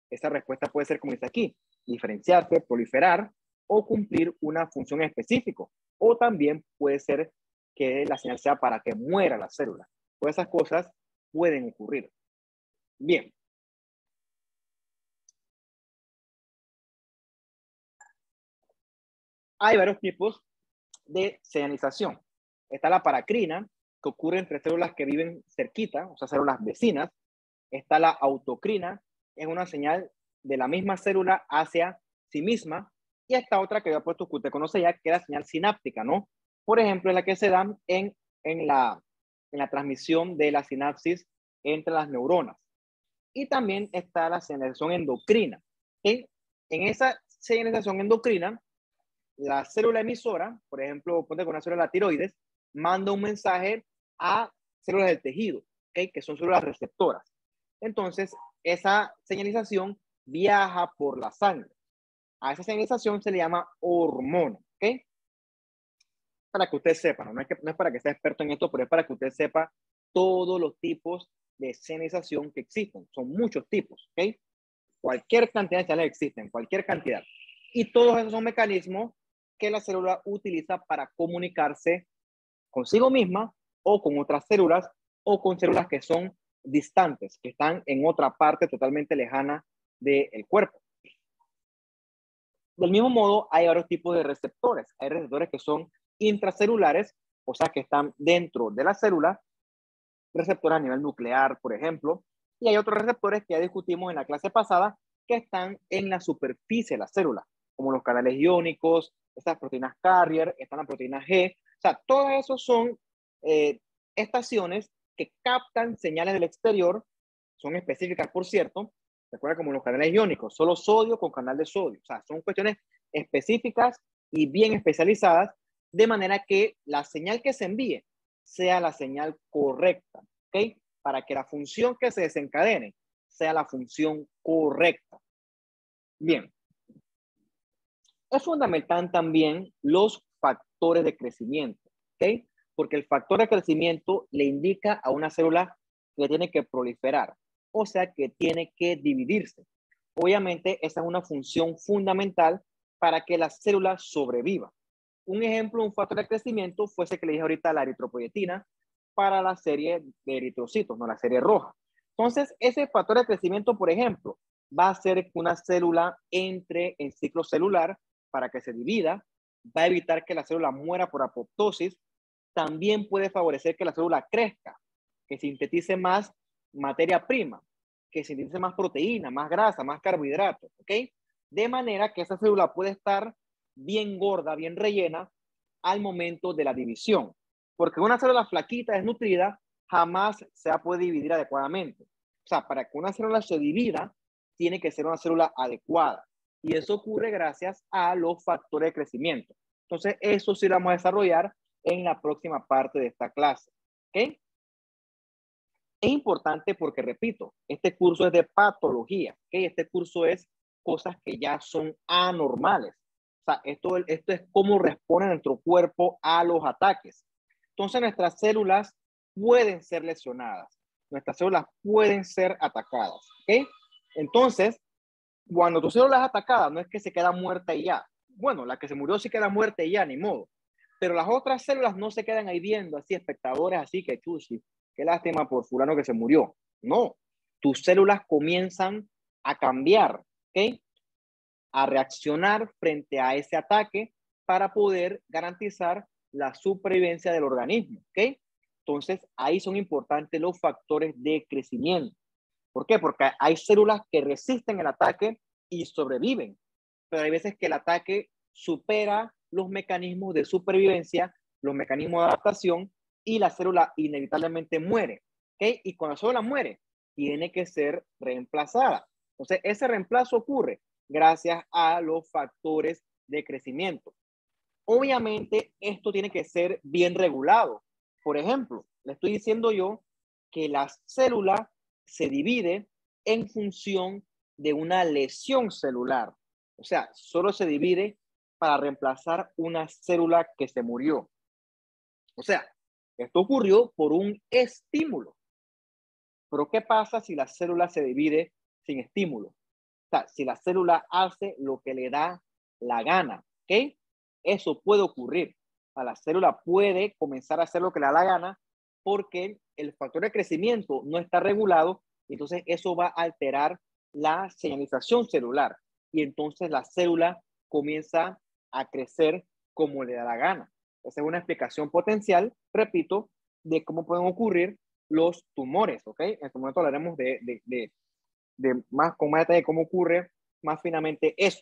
Esa respuesta puede ser, como dice aquí, diferenciarse, proliferar o cumplir una función específica. O también puede ser que la señal sea para que muera la célula. Todas esas cosas pueden ocurrir. Bien. Hay varios tipos de señalización. Está la paracrina, que ocurre entre células que viven cerquita, o sea, células vecinas. Está la autocrina, es una señal de la misma célula hacia sí misma. Y esta otra que había puesto que usted conoce ya, que es la señal sináptica, ¿no? Por ejemplo, es la que se da en la transmisión de la sinapsis entre las neuronas. Y también está la señalización endocrina. En esa señalización endocrina, la célula emisora, por ejemplo, ponte con una célula de la tiroides, manda un mensaje a células del tejido, ¿okay? Que son células receptoras. Entonces, esa señalización viaja por la sangre. A esa señalización se le llama hormona, ¿ok? Para que usted sepa, no es para que sea experto en esto, pero es para que usted sepa todos los tipos de señalización que existen. Son muchos tipos, ¿ok? Cualquier cantidad de señales existen, cualquier cantidad. Y todos esos son mecanismos que la célula utiliza para comunicarse consigo misma o con otras células o con células que son distantes, que están en otra parte totalmente lejana del cuerpo. Del mismo modo, hay varios tipos de receptores. Hay receptores que son intracelulares, o sea, que están dentro de la célula, receptores a nivel nuclear, por ejemplo, y hay otros receptores que ya discutimos en la clase pasada que están en la superficie de la célula, como los canales iónicos, estas proteínas carrier, están las proteínas G, o sea, todos esos son estaciones que captan señales del exterior, son específicas, por cierto, recuerda como los canales iónicos, solo sodio con canal de sodio, o sea, son cuestiones específicas y bien especializadas, de manera que la señal que se envíe sea la señal correcta, ¿ok? Para que la función que se desencadene sea la función correcta. Bien. Es fundamental también los factores de crecimiento, ¿ok? Porque el factor de crecimiento le indica a una célula que tiene que proliferar, o sea, que tiene que dividirse. Obviamente, esa es una función fundamental para que la célula sobreviva. Un ejemplo, un factor de crecimiento fue ese que le dije ahorita, la eritropoyetina, para la serie de eritrocitos, no la serie roja. Entonces, ese factor de crecimiento, por ejemplo, va a hacer que una célula entre en ciclo celular para que se divida, va a evitar que la célula muera por apoptosis, también puede favorecer que la célula crezca, que sintetice más materia prima, que sintetice más proteína, más grasa, más carbohidratos, ¿ok? De manera que esa célula puede estar bien gorda, bien rellena al momento de la división. Porque una célula flaquita, desnutrida, jamás se va a poder dividir adecuadamente. O sea, para que una célula se divida, tiene que ser una célula adecuada. Y eso ocurre gracias a los factores de crecimiento. Entonces, eso sí lo vamos a desarrollar en la próxima parte de esta clase. ¿Ok? Es importante porque, repito, este curso es de patología. ¿Ok? Este curso es cosas que ya son anormales. O sea, esto es cómo responde nuestro cuerpo a los ataques. Entonces, nuestras células pueden ser lesionadas. Nuestras células pueden ser atacadas. ¿Ok? Entonces, cuando tu célula es atacada, no es que se queda muerta y ya. Bueno, la que se murió sí queda muerta y ya, ni modo. Pero las otras células no se quedan ahí viendo, así, espectadores, así que chuchi, qué lástima por fulano que se murió. No, tus células comienzan a cambiar, ¿ok? A reaccionar frente a ese ataque para poder garantizar la supervivencia del organismo, ¿ok? Entonces, ahí son importantes los factores de crecimiento. ¿Por qué? Porque hay células que resisten el ataque y sobreviven, pero hay veces que el ataque supera los mecanismos de supervivencia, los mecanismos de adaptación y la célula inevitablemente muere, ¿ok? Y cuando la célula muere, tiene que ser reemplazada. Entonces, ese reemplazo ocurre gracias a los factores de crecimiento. Obviamente, esto tiene que ser bien regulado. Por ejemplo, le estoy diciendo yo que la célula se divide en función de una lesión celular. O sea, solo se divide para reemplazar una célula que se murió. O sea, esto ocurrió por un estímulo. Pero ¿qué pasa si la célula se divide sin estímulo? O sea, si la célula hace lo que le da la gana, ¿ok? Eso puede ocurrir. A la célula puede comenzar a hacer lo que le da la gana porque el factor de crecimiento no está regulado, y entonces eso va a alterar la señalización celular y entonces la célula comienza a crecer como le da la gana. Esa es una explicación potencial, repito, de cómo pueden ocurrir los tumores, ¿ok? En este momento hablaremos de más con más detalle cómo ocurre más finamente eso.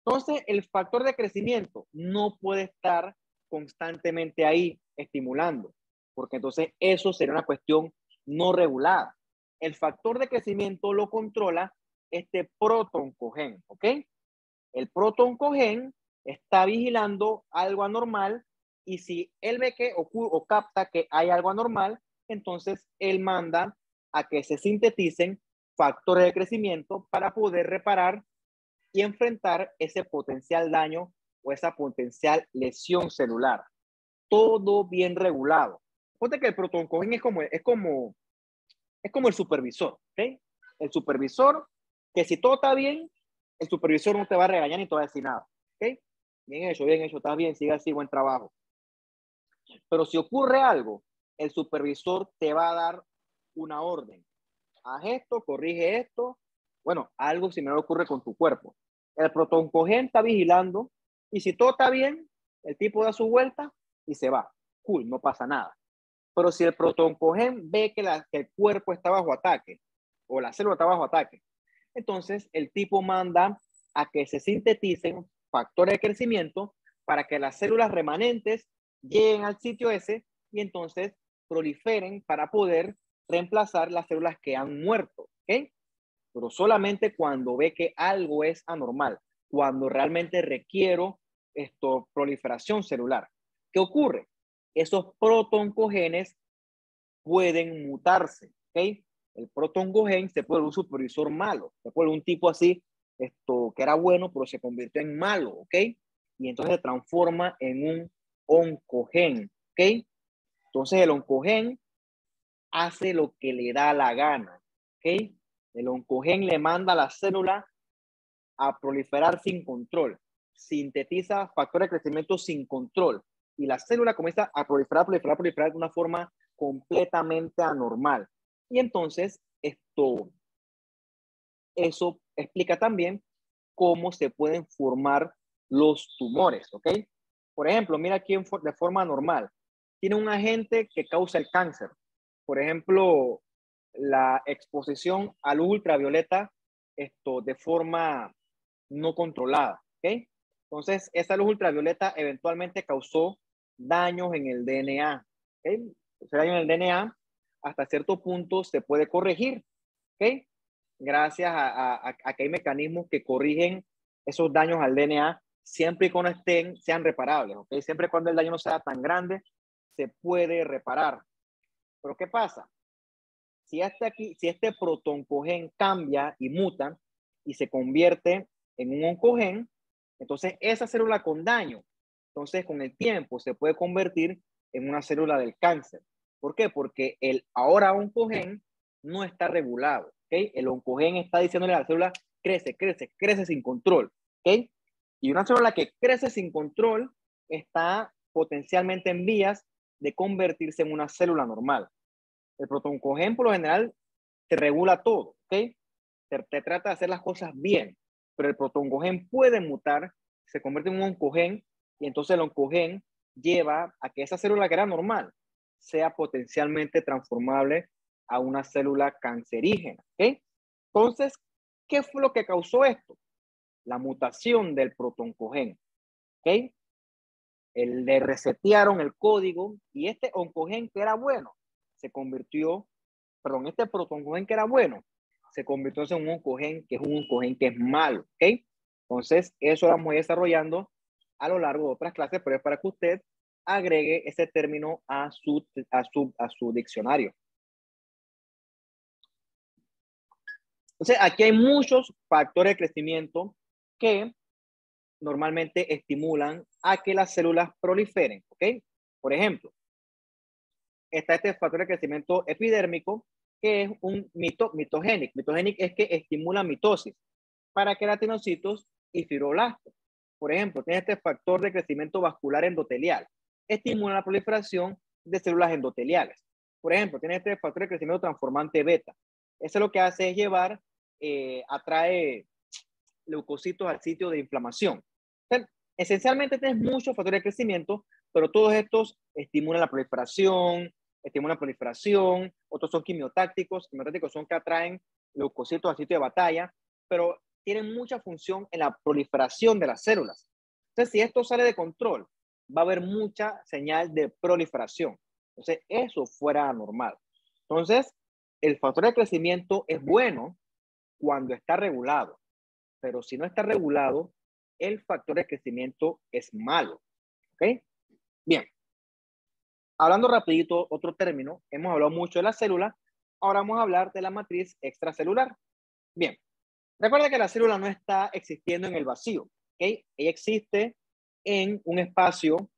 Entonces, el factor de crecimiento no puede estar constantemente ahí estimulando, porque entonces eso sería una cuestión no regulada. El factor de crecimiento lo controla este protoncogen, ¿ok? El protoncogen está vigilando algo anormal y si él ve que ocurre o capta que hay algo anormal, entonces él manda a que se sinteticen factores de crecimiento para poder reparar y enfrentar ese potencial daño o esa potencial lesión celular. Todo bien regulado. Ponte que el protoncogen es como el supervisor, ¿ok? El supervisor, que si todo está bien, el supervisor no te va a regañar ni te va a decir nada, ¿ok? Bien hecho, estás bien, sigue así, buen trabajo. Pero si ocurre algo, el supervisor te va a dar una orden. Haz esto, corrige esto. Bueno, algo similar ocurre con tu cuerpo. El protoncogen está vigilando y si todo está bien, el tipo da su vuelta y se va. Cool, no pasa nada. Pero si el protoncogen ve que el cuerpo está bajo ataque o la célula está bajo ataque, entonces el tipo manda a que se sinteticen factores de crecimiento para que las células remanentes lleguen al sitio ese y entonces proliferen para poder reemplazar las células que han muerto, ¿ok? Pero solamente cuando ve que algo es anormal, cuando realmente requiero proliferación celular. ¿Qué ocurre? Esos protoncogenes pueden mutarse, ¿ok? El protoncogen se puede un supervisor malo, se puede un tipo así, que era bueno, pero se convirtió en malo, ¿ok? Y entonces se transforma en un oncogen, ¿ok? Entonces el oncogen hace lo que le da la gana, ¿ok? El oncogen le manda a la célula a proliferar sin control, sintetiza factores de crecimiento sin control y la célula comienza a proliferar de una forma completamente anormal. Y entonces eso explica también cómo se pueden formar los tumores, ¿ok? Por ejemplo, mira aquí de forma normal. Tiene un agente que causa el cáncer. Por ejemplo, la exposición a luz ultravioleta de forma no controlada, ¿ok? Entonces, esa luz ultravioleta eventualmente causó daños en el DNA, ¿ok? Ese daño en el DNA hasta cierto punto se puede corregir, ¿ok? Gracias a que hay mecanismos que corrigen esos daños al DNA siempre y cuando sean reparables, ¿ok? Siempre y cuando el daño no sea tan grande, se puede reparar. Pero ¿qué pasa? Si este protoncogen cambia y muta y se convierte en un oncogen, entonces esa célula con daño, entonces con el tiempo se puede convertir en una célula del cáncer. ¿Por qué? Porque el ahora oncogen no está regulado, ¿ok? El oncogen está diciéndole a la célula, crece sin control, ¿ok? Y una célula que crece sin control está potencialmente en vías de convertirse en una célula normal. El protoncogen, por lo general, te regula todo, ¿ok? Te trata de hacer las cosas bien, pero el protoncogen puede mutar, se convierte en un oncogen, y entonces el oncogen lleva a que esa célula que era normal sea potencialmente transformable a una célula cancerígena, ¿ok? Entonces, ¿qué fue lo que causó esto? La mutación del protoncogen, ¿ok? Le resetearon el código y este oncogen que era bueno se convirtió, perdón, este protoncogen que era bueno se convirtió en un oncogen que es un oncogen que es malo, ¿ok? Entonces, eso lo vamos a ir desarrollando a lo largo de otras clases, pero es para que usted agregue ese término a su diccionario. Entonces, aquí hay muchos factores de crecimiento que normalmente estimulan a que las células proliferen, ¿ok? Por ejemplo, está este factor de crecimiento epidérmico, que es un mitogénico. Mitogénico es que estimula mitosis para queratinocitos y fibroblastos. Por ejemplo, tiene este factor de crecimiento vascular endotelial. Estimula la proliferación de células endoteliales. Por ejemplo, tiene este factor de crecimiento transformante beta. Eso lo que hace es llevar, atrae leucocitos al sitio de inflamación. Entonces, esencialmente tienes muchos factores de crecimiento, pero todos estos estimulan la proliferación, otros son quimiotácticos son que atraen leucocitos al sitio de batalla, pero tienen mucha función en la proliferación de las células. Entonces, si esto sale de control, va a haber mucha señal de proliferación. Entonces, eso fuera anormal. Entonces, el factor de crecimiento es bueno cuando está regulado, pero si no está regulado, el factor de crecimiento es malo. ¿Ok? Bien. Hablando rapidito, otro término, hemos hablado mucho de la célula, ahora vamos a hablar de la matriz extracelular. Bien, recuerda que la célula no está existiendo en el vacío, ¿ok? Ella existe en un espacio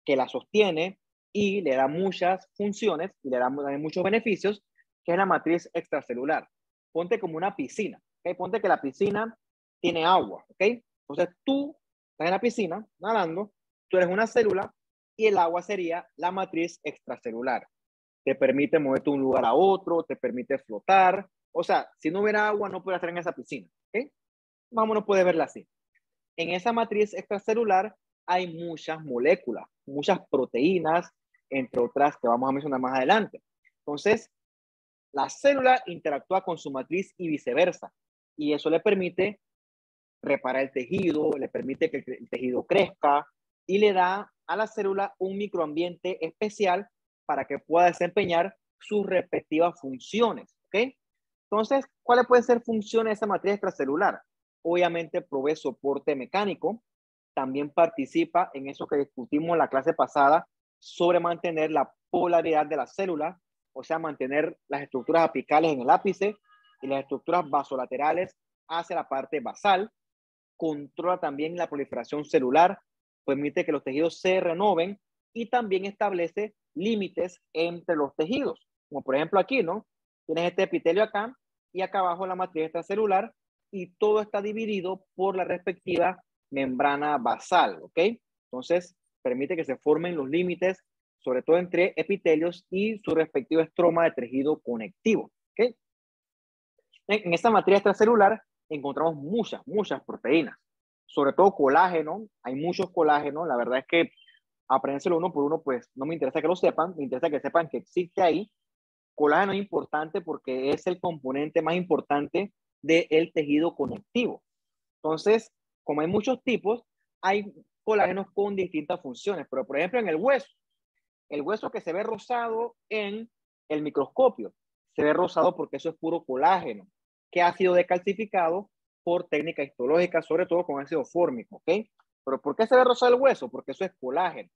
que la sostiene y le da muchas funciones y le da muchos beneficios, que es la matriz extracelular. Ponte como una piscina, ¿ok? Ponte que la piscina tiene agua, ¿ok? Entonces tú estás en la piscina nadando, tú eres una célula y el agua sería la matriz extracelular. Te permite moverte de un lugar a otro, te permite flotar. O sea, si no hubiera agua, no podrías estar en esa piscina. ¿Ok? Más o menos puedes verla así. En esa matriz extracelular hay muchas moléculas, muchas proteínas, entre otras que vamos a mencionar más adelante. Entonces, la célula interactúa con su matriz y viceversa. Y eso le permite reparar el tejido, le permite que el tejido crezca y le da a la célula un microambiente especial para que pueda desempeñar sus respectivas funciones. ¿Ok? Entonces, ¿cuáles pueden ser funciones de esa matriz extracelular? Obviamente provee soporte mecánico, también participa en eso que discutimos en la clase pasada sobre mantener la polaridad de la célula, o sea, mantener las estructuras apicales en el ápice y las estructuras basolaterales hacia la parte basal. Controla también la proliferación celular, permite que los tejidos se renoven y también establece límites entre los tejidos, como por ejemplo aquí, ¿no? Tienes este epitelio acá y acá abajo la matriz extracelular y todo está dividido por la respectiva membrana basal, ¿ok? Entonces, permite que se formen los límites, sobre todo entre epitelios y su respectivo estroma de tejido conectivo, ¿ok? En esta matriz extracelular encontramos muchas proteínas, sobre todo colágeno, hay muchos colágenos, la verdad es que aprendérselo uno por uno, pues no me interesa que lo sepan, me interesa que sepan que existe ahí. Colágeno es importante porque es el componente más importante del tejido conectivo. Entonces, como hay muchos tipos, hay colágenos con distintas funciones, pero por ejemplo en el hueso que se ve rosado en el microscopio, se ve rosado porque eso es puro colágeno, que ha sido decalcificado por técnica histológica, sobre todo con ácido fórmico, ¿ok? Pero ¿por qué se ve rosado el hueso? Porque eso es colágeno.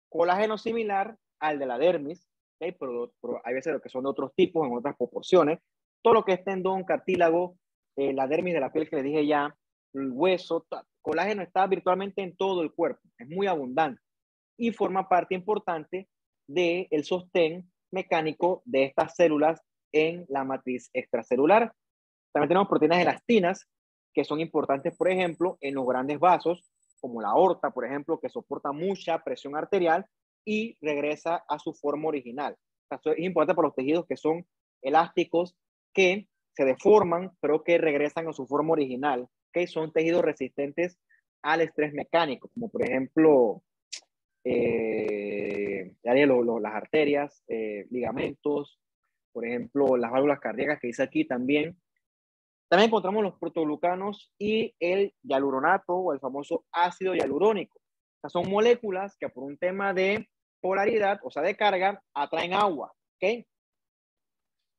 Colágeno similar al de la dermis, ¿ok? Pero hay veces que son de otros tipos, en otras proporciones. Todo lo que es tendón, cartílago, la dermis de la piel que les dije ya, el hueso, colágeno está virtualmente en todo el cuerpo, es muy abundante y forma parte importante del sostén mecánico de estas células en la matriz extracelular. También tenemos proteínas elastinas, que son importantes, por ejemplo, en los grandes vasos, como la aorta, por ejemplo, que soporta mucha presión arterial y regresa a su forma original. Esto es importante para los tejidos que son elásticos, que se deforman, pero que regresan a su forma original, que son tejidos resistentes al estrés mecánico, como por ejemplo las arterias, ligamentos, por ejemplo, las válvulas cardíacas que dice aquí también. También encontramos los protoglucanos y el hialuronato o el famoso ácido hialurónico. O sea, son moléculas que por un tema de polaridad, o sea, de carga, atraen agua, ¿ok?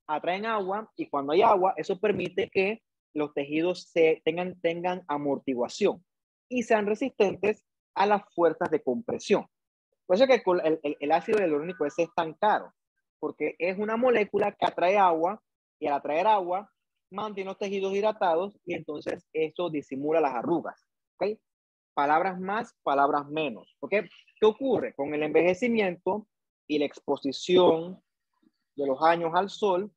Atraen agua y cuando hay agua, eso permite que los tejidos tengan amortiguación y sean resistentes a las fuerzas de compresión. Por eso es que el ácido hialurónico es tan caro, porque es una molécula que atrae agua y al atraer agua mantiene los tejidos hidratados y entonces eso disimula las arrugas. ¿Okay? Palabras más, palabras menos. ¿Okay? ¿Qué ocurre? Con el envejecimiento y la exposición de los años al sol,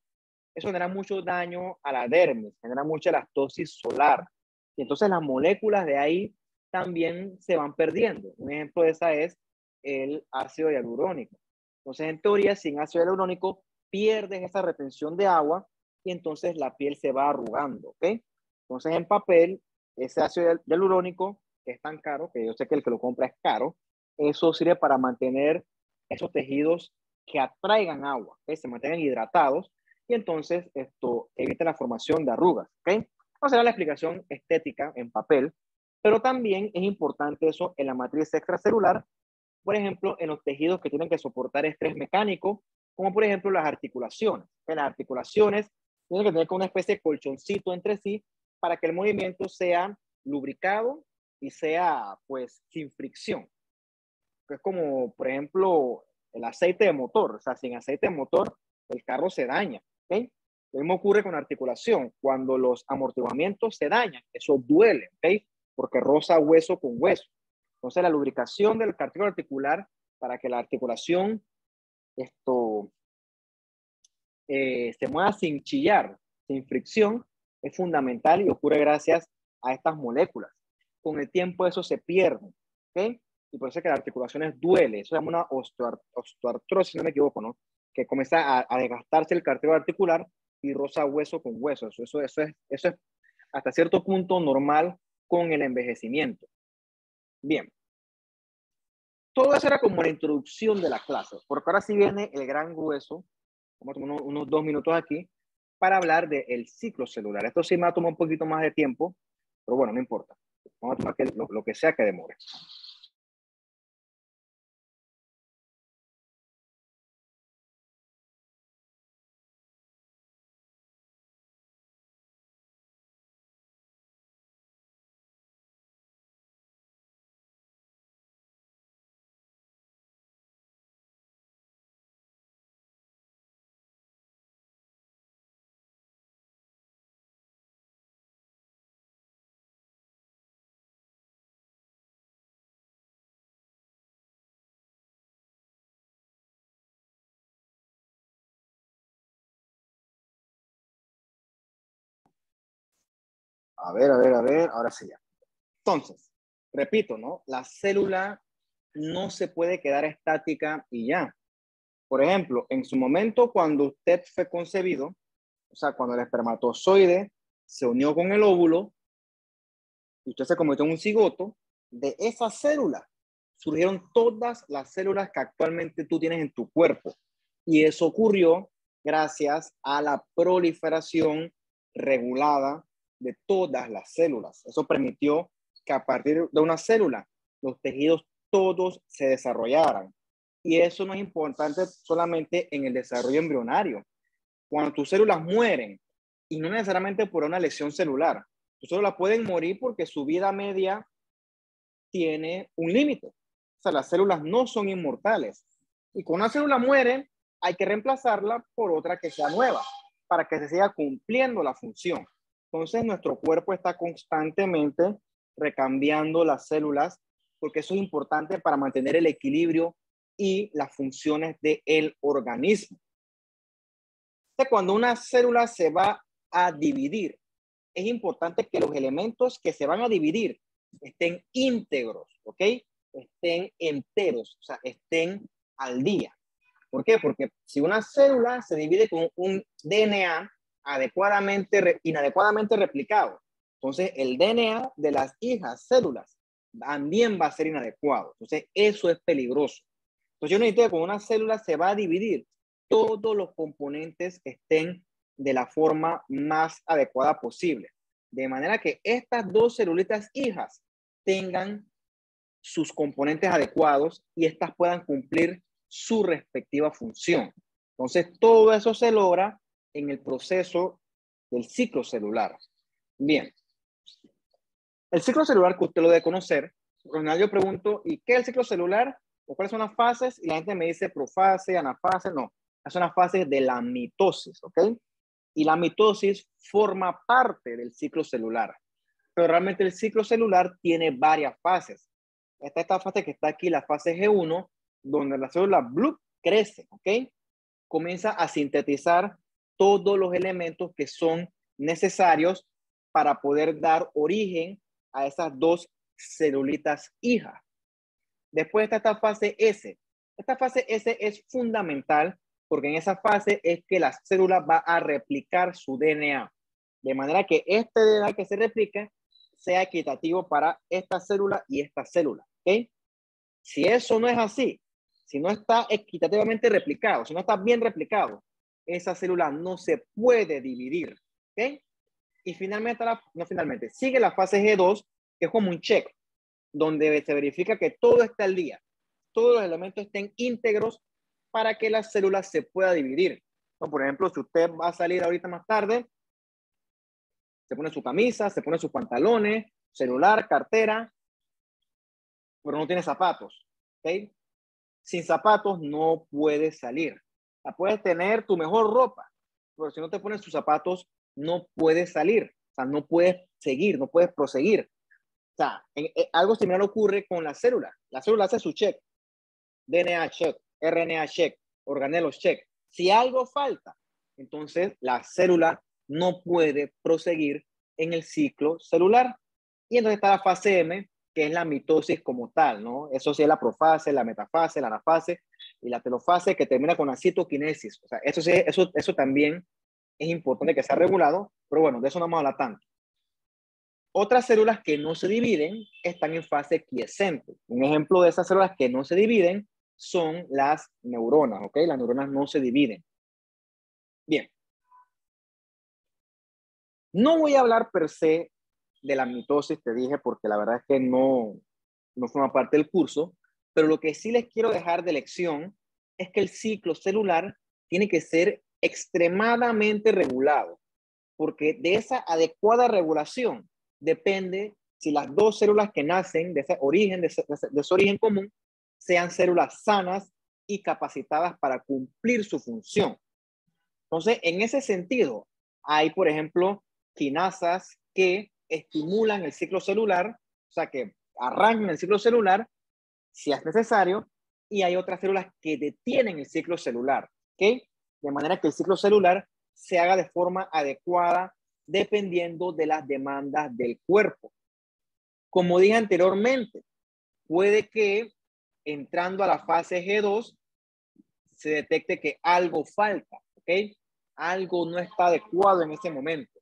eso genera mucho daño a la dermis, genera mucha elastosis solar. Y entonces las moléculas de ahí también se van perdiendo. Un ejemplo de esa es el ácido hialurónico. Entonces, en teoría, sin ácido hialurónico, pierdes esa retención de agua y entonces la piel se va arrugando, ¿ok? Entonces, en papel, ese ácido hialurónico, que es tan caro, que yo sé que el que lo compra es caro, eso sirve para mantener esos tejidos que atraigan agua, que se mantengan hidratados y entonces esto evita la formación de arrugas, ¿ok? O sea, la explicación estética en papel, pero también es importante eso en la matriz extracelular, por ejemplo, en los tejidos que tienen que soportar estrés mecánico, como por ejemplo las articulaciones. En las articulaciones tienen que tener como una especie de colchoncito entre sí para que el movimiento sea lubricado y sea pues sin fricción. Es como, por ejemplo, el aceite de motor. O sea, sin aceite de motor, el carro se daña. ¿Okay? Lo mismo ocurre con la articulación. Cuando los amortiguamientos se dañan, eso duele, ¿okay? Porque roza hueso con hueso. Entonces, la lubricación del cartílago articular para que la articulación se mueva sin chillar, sin fricción, es fundamental y ocurre gracias a estas moléculas. Con el tiempo eso se pierde, ¿ok? Y por eso es que las articulaciones duele. Eso se llama una osteoartrosis, si no me equivoco, ¿no? Que comienza a desgastarse el cartílago articular y roza hueso con hueso. Eso es hasta cierto punto normal con el envejecimiento. Bien. Todo eso era como la introducción de la clase, porque ahora sí viene el gran grueso. Vamos a tomar unos 2 minutos aquí para hablar del ciclo celular. Esto sí me va a tomar un poquito más de tiempo, pero bueno, no importa. Vamos a tomar lo que sea que demore. A ver, ahora sí ya. Entonces, repito, ¿no? La célula no se puede quedar estática y ya. Por ejemplo, en su momento cuando usted fue concebido, o sea, cuando el espermatozoide se unió con el óvulo y usted se convirtió en un cigoto, de esa célula surgieron todas las células que actualmente tú tienes en tu cuerpo. Y eso ocurrió gracias a la proliferación regulada de todas las células. Eso permitió que a partir de una célula los tejidos todos se desarrollaran. Y eso no es importante solamente en el desarrollo embrionario. Cuando tus células mueren, y no necesariamente por una lesión celular, tus células pueden morir porque su vida media tiene un límite. O sea, las células no son inmortales. Y cuando una célula muere, hay que reemplazarla por otra que sea nueva para que se siga cumpliendo la función. Entonces, nuestro cuerpo está constantemente recambiando las células porque eso es importante para mantener el equilibrio y las funciones del organismo. Entonces, cuando una célula se va a dividir, es importante que los elementos que se van a dividir estén íntegros, ¿ok? Estén enteros, o sea, estén al día. ¿Por qué? Porque si una célula se divide con un DNA inadecuadamente replicado, entonces el DNA de las hijas células también va a ser inadecuado. Entonces eso es peligroso. Entonces yo necesito que cuando una célula se va a dividir, todos los componentes estén de la forma más adecuada posible. De manera que estas dos celulitas hijas tengan sus componentes adecuados y estas puedan cumplir su respectiva función. Entonces, todo eso se logra en el proceso del ciclo celular. Bien, el ciclo celular que usted lo debe conocer, cuando yo pregunto, ¿y qué es el ciclo celular? ¿O cuáles son las fases? Y la gente me dice profase, anafase, no. Son las fases de la mitosis, ¿ok? Y la mitosis forma parte del ciclo celular. Pero realmente el ciclo celular tiene varias fases. Esta fase que está aquí, la fase G1, donde la célula blue crece, ¿ok? Comienza a sintetizar todos los elementos que son necesarios para poder dar origen a esas dos celulitas hijas. Después está esta fase S. Esta fase S es fundamental porque en esa fase es que la célula va a replicar su DNA. De manera que este DNA que se replica sea equitativo para esta célula y esta célula. ¿Ok? Si eso no es así, si no está equitativamente replicado, si no está bien replicado, esa célula no se puede dividir. ¿Ok? Y finalmente, sigue la fase G2, que es como un check, donde se verifica que todo está al día, todos los elementos estén íntegros para que la célula se pueda dividir. ¿No? Por ejemplo, si usted va a salir ahorita más tarde, se pone su camisa, se pone sus pantalones, celular, cartera, pero no tiene zapatos. ¿Okay? Sin zapatos no puedes salir. La puedes tener tu mejor ropa, pero si no te pones tus zapatos, no puedes salir. O sea, no puedes seguir, no puedes proseguir. O sea, algo similar ocurre con la célula. La célula hace su check. DNA check, RNA check, organelos check. Si algo falta, entonces la célula no puede proseguir en el ciclo celular. Y entonces está la fase M, que es la mitosis como tal, ¿no? Eso sí es la profase, la metafase, la anafase y la telofase, que termina con la citoquinesis. O sea, eso también es importante que sea regulado, pero bueno, de eso no vamos a hablar tanto. Otras células que no se dividen están en fase quiescente. Un ejemplo de esas células que no se dividen son las neuronas, ¿ok? Las neuronas no se dividen. Bien. No voy a hablar per se de la mitosis, te dije, porque la verdad es que no forma parte del curso, pero lo que sí les quiero dejar de lección es que el ciclo celular tiene que ser extremadamente regulado, porque de esa adecuada regulación depende si las dos células que nacen de ese origen común sean células sanas y capacitadas para cumplir su función. Entonces, en ese sentido, hay, por ejemplo, quinasas que estimulan el ciclo celular, o sea, que arrancan el ciclo celular si es necesario, y hay otras células que detienen el ciclo celular, ¿ok? De manera que el ciclo celular se haga de forma adecuada dependiendo de las demandas del cuerpo. Como dije anteriormente, puede que entrando a la fase G2 se detecte que algo falta, ¿ok? Algo no está adecuado en ese momento.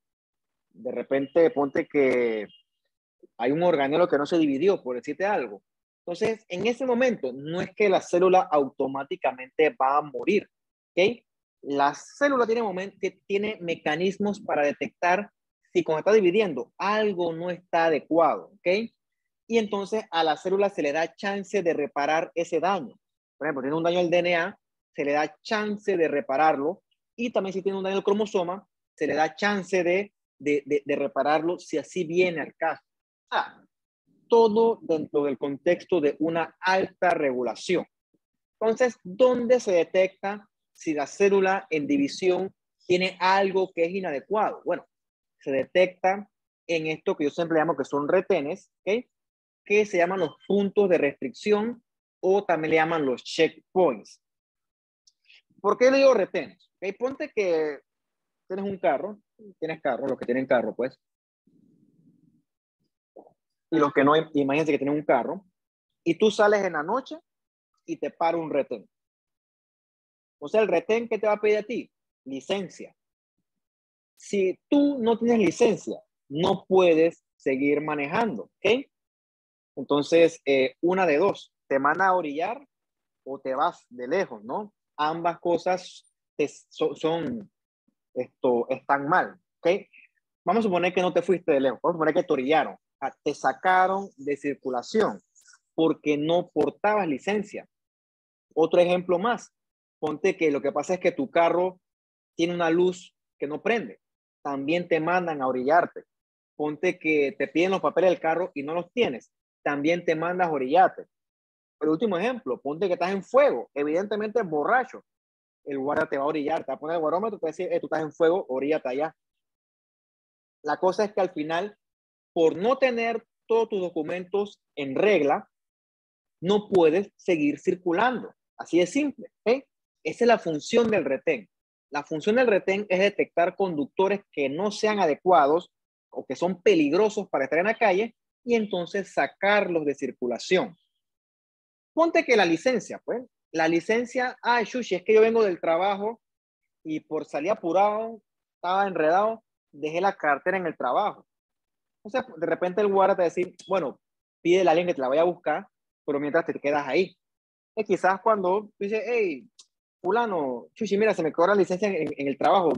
De repente, ponte que hay un organelo que no se dividió, por decirte algo. Entonces, en ese momento, no es que la célula automáticamente va a morir, ¿ok? La célula tiene mecanismos para detectar si cuando está dividiendo algo no está adecuado, ¿ok? Y entonces a la célula se le da chance de reparar ese daño. Por ejemplo, tiene un daño al DNA, se le da chance de repararlo, y también si tiene un daño al cromosoma, se le da chance de repararlo si así viene al caso. Todo dentro del contexto de una alta regulación. Entonces, ¿dónde se detecta si la célula en división tiene algo que es inadecuado? Bueno, se detecta en esto que yo siempre llamo que son retenes, ¿okay? Que se llaman los puntos de restricción o también le llaman los checkpoints. ¿Por qué le digo retenes? ¿Okay? Ponte que tienes un carro, los que tienen carro, pues. Y los que no, imagínense que tienen un carro y tú sales en la noche y te para un retén. O sea, el retén, ¿qué te va a pedir a ti? Licencia. Si tú no tienes licencia, no puedes seguir manejando, ¿ok? Entonces, una de dos, te mandan a orillar o te vas de lejos, ¿no? Ambas cosas están mal, ¿ok? Vamos a suponer que no te fuiste de lejos, vamos a suponer que te orillaron, te sacaron de circulación porque no portabas licencia. Otro ejemplo más, ponte que lo que pasa es que tu carro tiene una luz que no prende, también te mandan a orillarte. Ponte que te piden los papeles del carro y no los tienes, también te mandas a orillarte. El último ejemplo, ponte que estás en fuego, evidentemente borracho, el guardia te va a orillar, te va a poner el barómetro, te va a decir, tú estás en fuego, oríllate allá. La cosa es que al final, por no tener todos tus documentos en regla, no puedes seguir circulando. Así de simple. ¿Okay? Esa es la función del retén. La función del retén es detectar conductores que no sean adecuados o que son peligrosos para estar en la calle y entonces sacarlos de circulación. Ponte que la licencia, pues, la licencia, Shushi, es que yo vengo del trabajo y por salir apurado, estaba enredado, dejé la cartera en el trabajo. O sea, de repente el guardia te va a decir, bueno, pídele a alguien que te la vaya a buscar, pero mientras te quedas ahí. Y quizás cuando dices, hey, fulano, Chuchi, mira, se me quedó la licencia en el trabajo,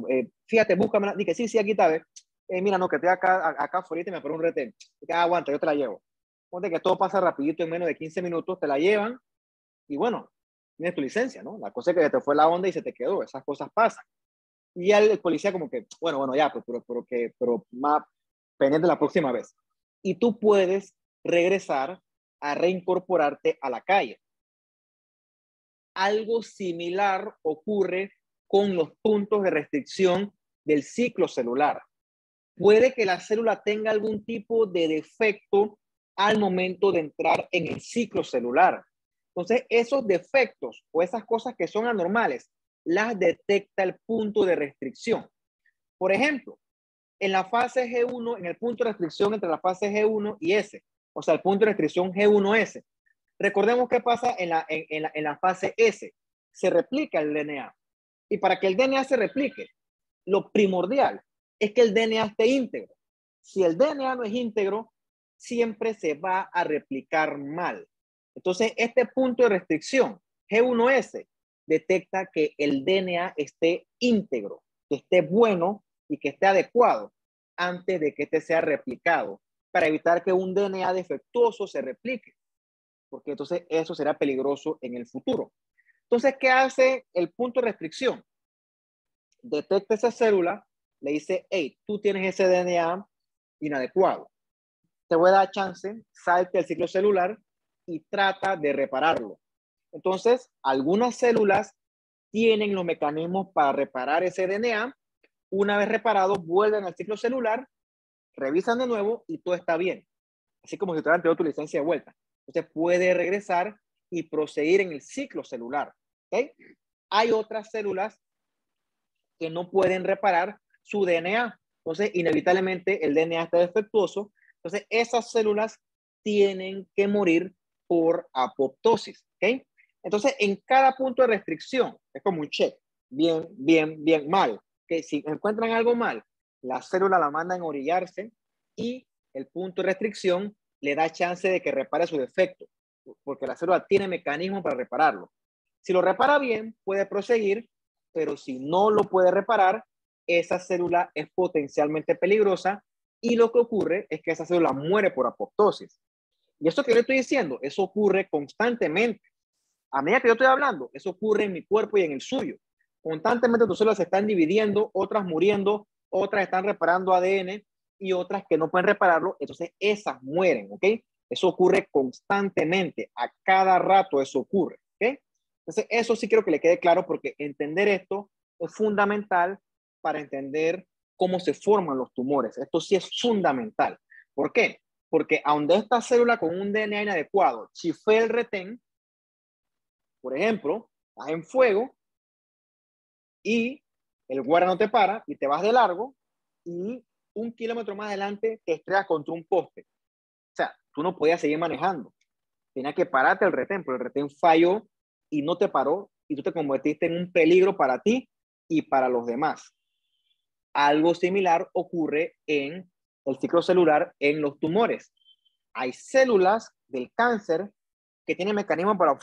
fíjate, búscamela. Dije, sí, aquí está, mira, no, que estoy acá afuera y me paró un retén. Dije, aguanta, yo te la llevo. Ponte que todo pasa rapidito, en menos de 15 minutos, te la llevan y bueno, tienes tu licencia, ¿no? La cosa es que te fue la onda y se te quedó, esas cosas pasan. Y ya el policía como que, bueno, ya, pues, pero más pendiente la próxima vez. Y tú puedes regresar a reincorporarte a la calle. Algo similar ocurre con los puntos de restricción del ciclo celular. Puede que la célula tenga algún tipo de defecto al momento de entrar en el ciclo celular. Entonces, esos defectos o esas cosas que son anormales, las detecta el punto de restricción. Por ejemplo, en la fase G1, en el punto de restricción entre la fase G1 y S, o sea, el punto de restricción G1S. Recordemos qué pasa en la fase S. Se replica el DNA. Y para que el DNA se replique, lo primordial es que el DNA esté íntegro. Si el DNA no es íntegro, siempre se va a replicar mal. Entonces, este punto de restricción, G1S, detecta que el DNA esté íntegro, que esté bueno y que esté adecuado antes de que este sea replicado, para evitar que un DNA defectuoso se replique, porque entonces eso será peligroso en el futuro. Entonces, ¿qué hace el punto de restricción? Detecta esa célula, le dice, hey, tú tienes ese DNA inadecuado. Te voy a dar chance, salte el ciclo celular y trata de repararlo. Entonces, algunas células tienen los mecanismos para reparar ese DNA. Una vez reparado, vuelven al ciclo celular, revisan de nuevo y todo está bien. Así como si te hubieran dado tu licencia de vuelta. Entonces, puede regresar y proseguir en el ciclo celular. ¿Okay? Hay otras células que no pueden reparar su DNA. Entonces, inevitablemente el DNA está defectuoso. Entonces, esas células tienen que morir por apoptosis. ¿Okay? Entonces, en cada punto de restricción, es como un check. Bien, bien, bien, mal. ¿Okay? Si encuentran algo mal, la célula la mandan a orillarse y el punto de restricción le da chance de que repare su defecto, porque la célula tiene mecanismos para repararlo. Si lo repara bien, puede proseguir, pero si no lo puede reparar, esa célula es potencialmente peligrosa y lo que ocurre es que esa célula muere por apoptosis. Y eso que yo le estoy diciendo, eso ocurre constantemente. A medida que yo estoy hablando, eso ocurre en mi cuerpo y en el suyo. Constantemente tus células se están dividiendo, otras muriendo, otras están reparando ADN y otras que no pueden repararlo, entonces esas mueren, ¿ok? Eso ocurre constantemente, a cada rato eso ocurre, ¿ok? Entonces eso sí quiero que le quede claro porque entender esto es fundamental para entender cómo se forman los tumores. Esto sí es fundamental. ¿Por qué? Porque aunque esta célula con un DNA inadecuado chifé el retén, por ejemplo, estás en fuego y el guardia no te para y te vas de largo y 1 kilómetro más adelante te estrellas contra un poste. O sea, tú no podías seguir manejando. Tenía que pararte el retén, pero el retén falló y no te paró y tú te convertiste en un peligro para ti y para los demás. Algo similar ocurre en el ciclo celular en los tumores. Hay células del cáncer que tienen mecanismos para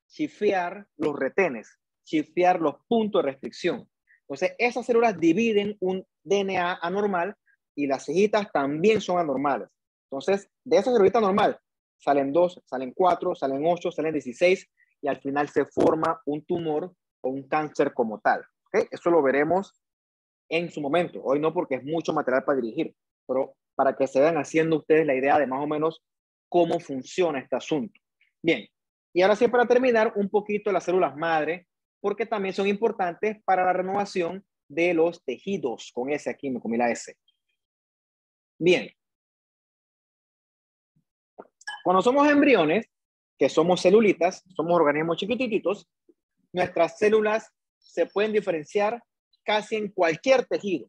chifear los retenes, chifear los puntos de restricción. Entonces, esas células dividen un DNA anormal y las cejitas también son anormales. Entonces, de esa célula normal salen 2, salen 4, salen 8, salen 16 y al final se forma un tumor o un cáncer como tal. ¿Okay? Eso lo veremos en su momento. Hoy no, porque es mucho material para dirigir, pero para que se vayan haciendo ustedes la idea de más o menos cómo funciona este asunto. Bien, y ahora sí, para terminar, un poquito las células madre, porque también son importantes para la renovación de los tejidos. Con ese aquí me comí la S. Bien. Cuando somos embriones, que somos celulitas, somos organismos chiquititos, nuestras células se pueden diferenciar casi en cualquier tejido.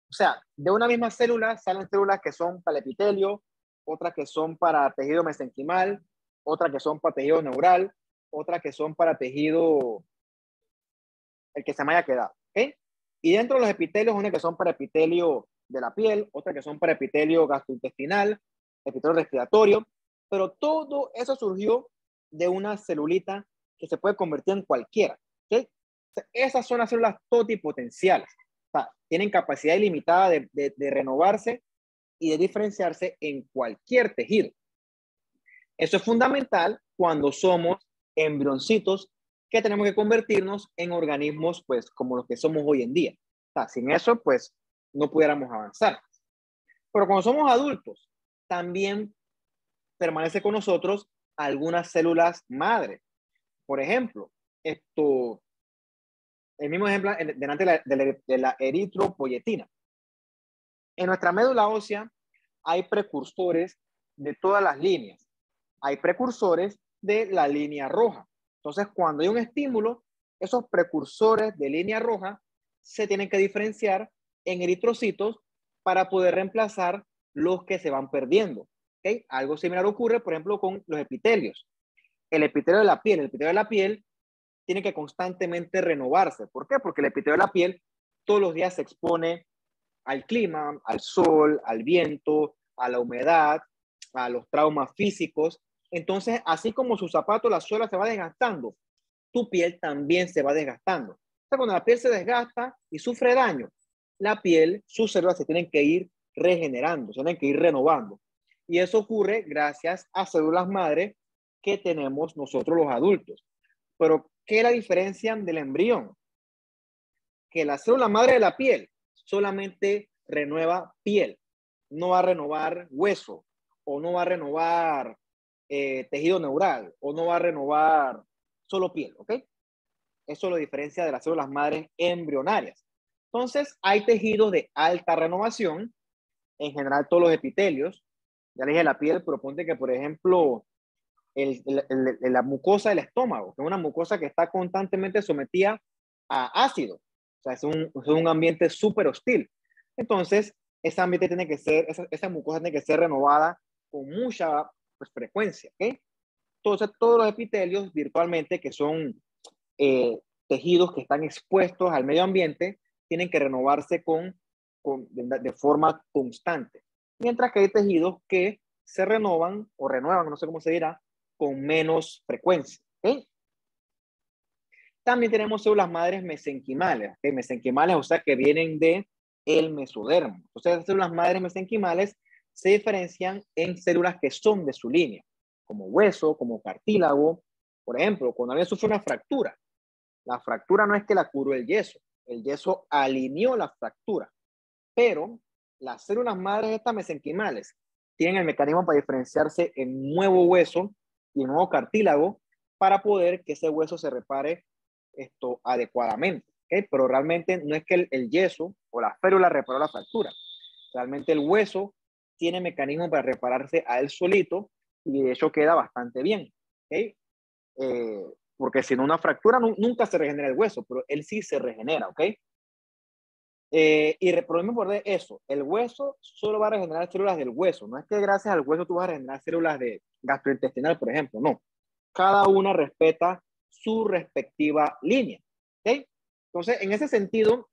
O sea, de una misma célula salen células que son para el epitelio, otras que son para tejido mesenquimal, otras que son para tejido neural, otras que son para tejido, el que se me haya quedado. ¿Okay? Y dentro de los epitelios, unas que son para epitelio de la piel, otras que son para epitelio gastrointestinal, epitelio respiratorio, pero todo eso surgió de una celulita que se puede convertir en cualquiera. ¿Okay? Esas son las células totipotenciales. O sea, tienen capacidad ilimitada de renovarse y de diferenciarse en cualquier tejido. Eso es fundamental cuando somos embrioncitos que tenemos que convertirnos en organismos, pues, como los que somos hoy en día. O sea, sin eso, pues, no pudiéramos avanzar. Pero cuando somos adultos, también permanece con nosotros algunas células madre. Por ejemplo, el mismo ejemplo delante de la eritropoyetina. En nuestra médula ósea hay precursores de todas las líneas. Hay precursores de la línea roja. Entonces, cuando hay un estímulo, esos precursores de línea roja se tienen que diferenciar en eritrocitos para poder reemplazar los que se van perdiendo. ¿Okay? Algo similar ocurre, por ejemplo, con los epitelios. El epitelio de la piel tiene que constantemente renovarse. ¿Por qué? Porque el epitelio de la piel todos los días se expone al clima, al sol, al viento, a la humedad, a los traumas físicos. Entonces, así como su zapato, la suela se va desgastando, tu piel también se va desgastando. O sea, cuando la piel se desgasta y sufre daño, la piel, sus células se tienen que ir regenerando, se tienen que ir renovando. Y eso ocurre gracias a células madre que tenemos nosotros los adultos. Pero, ¿qué es la diferencia del embrión? Que la célula madre de la piel solamente renueva piel, no va a renovar hueso, o no va a renovar tejido neural, o no va a renovar solo piel, ¿ok? Eso lo diferencia de las células madres embrionarias. Entonces, hay tejidos de alta renovación, en general todos los epitelios, ya les dije la piel, pero ponte que, por ejemplo, la mucosa del estómago, que es una mucosa que está constantemente sometida a ácido. O sea, es un ambiente súper hostil. Entonces, ese ambiente tiene que ser, esa mucosa tiene que ser renovada con mucha, pues, frecuencia. ¿Okay? Entonces, todos los epitelios virtualmente, que son tejidos que están expuestos al medio ambiente, tienen que renovarse de forma constante. Mientras que hay tejidos que se renovan o renuevan, no sé cómo se dirá, con menos frecuencia. ¿Okay? También tenemos células madres mesenquimales. ¿Okay? Mesenquimales, o sea, que vienen de el mesodermo. Entonces, las células madres mesenquimales se diferencian en células que son de su línea, como hueso, como cartílago. Por ejemplo, cuando alguien sufre una fractura, la fractura no es que la curó el yeso alineó la fractura, pero las células madres estas mesenquimales tienen el mecanismo para diferenciarse en nuevo hueso y nuevo cartílago para poder que ese hueso se repare adecuadamente. ¿Okay? Pero realmente no es que el yeso o la férula reparó la fractura. Realmente el hueso tiene mecanismo para repararse a él solito y de hecho queda bastante bien. ¿Okay? Porque si no, una fractura nunca se regenera el hueso, pero él sí se regenera. ¿Ok? Podemos por eso, el hueso solo va a regenerar células del hueso. No es que gracias al hueso tú vas a regenerar células de gastrointestinal, por ejemplo. No. Cada una respeta su respectiva línea. ¿Okay? Entonces, en ese sentido,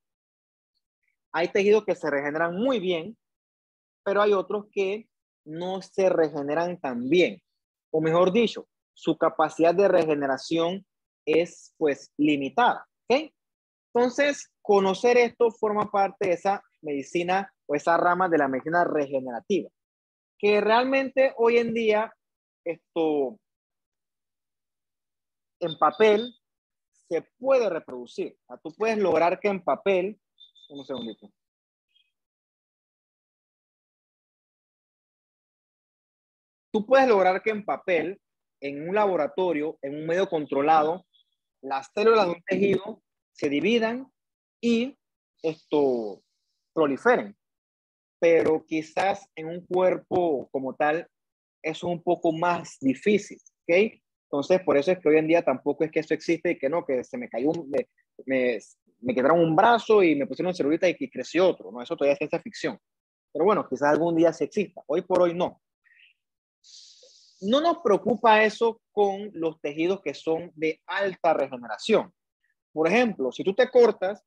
hay tejidos que se regeneran muy bien, pero hay otros que no se regeneran tan bien. O mejor dicho, su capacidad de regeneración es pues limitada. ¿Okay? Entonces, conocer esto forma parte de esa medicina o esa rama de la medicina regenerativa, que realmente hoy en día esto en papel se puede reproducir. O sea, tú puedes lograr que en papel, un segundito. Tú puedes lograr que en papel, en un laboratorio, en un medio controlado, las células de un tejido se dividan y esto proliferen. Pero quizás en un cuerpo como tal, eso es un poco más difícil, ¿ok? Entonces, por eso es que hoy en día tampoco es que eso existe y que no, que se me cayó, me quedaron un brazo y me pusieron celulita y que creció otro, ¿no? Eso todavía es ciencia ficción. Pero bueno, quizás algún día sí exista. Hoy por hoy no. No nos preocupa eso con los tejidos que son de alta regeneración. Por ejemplo, si tú te cortas,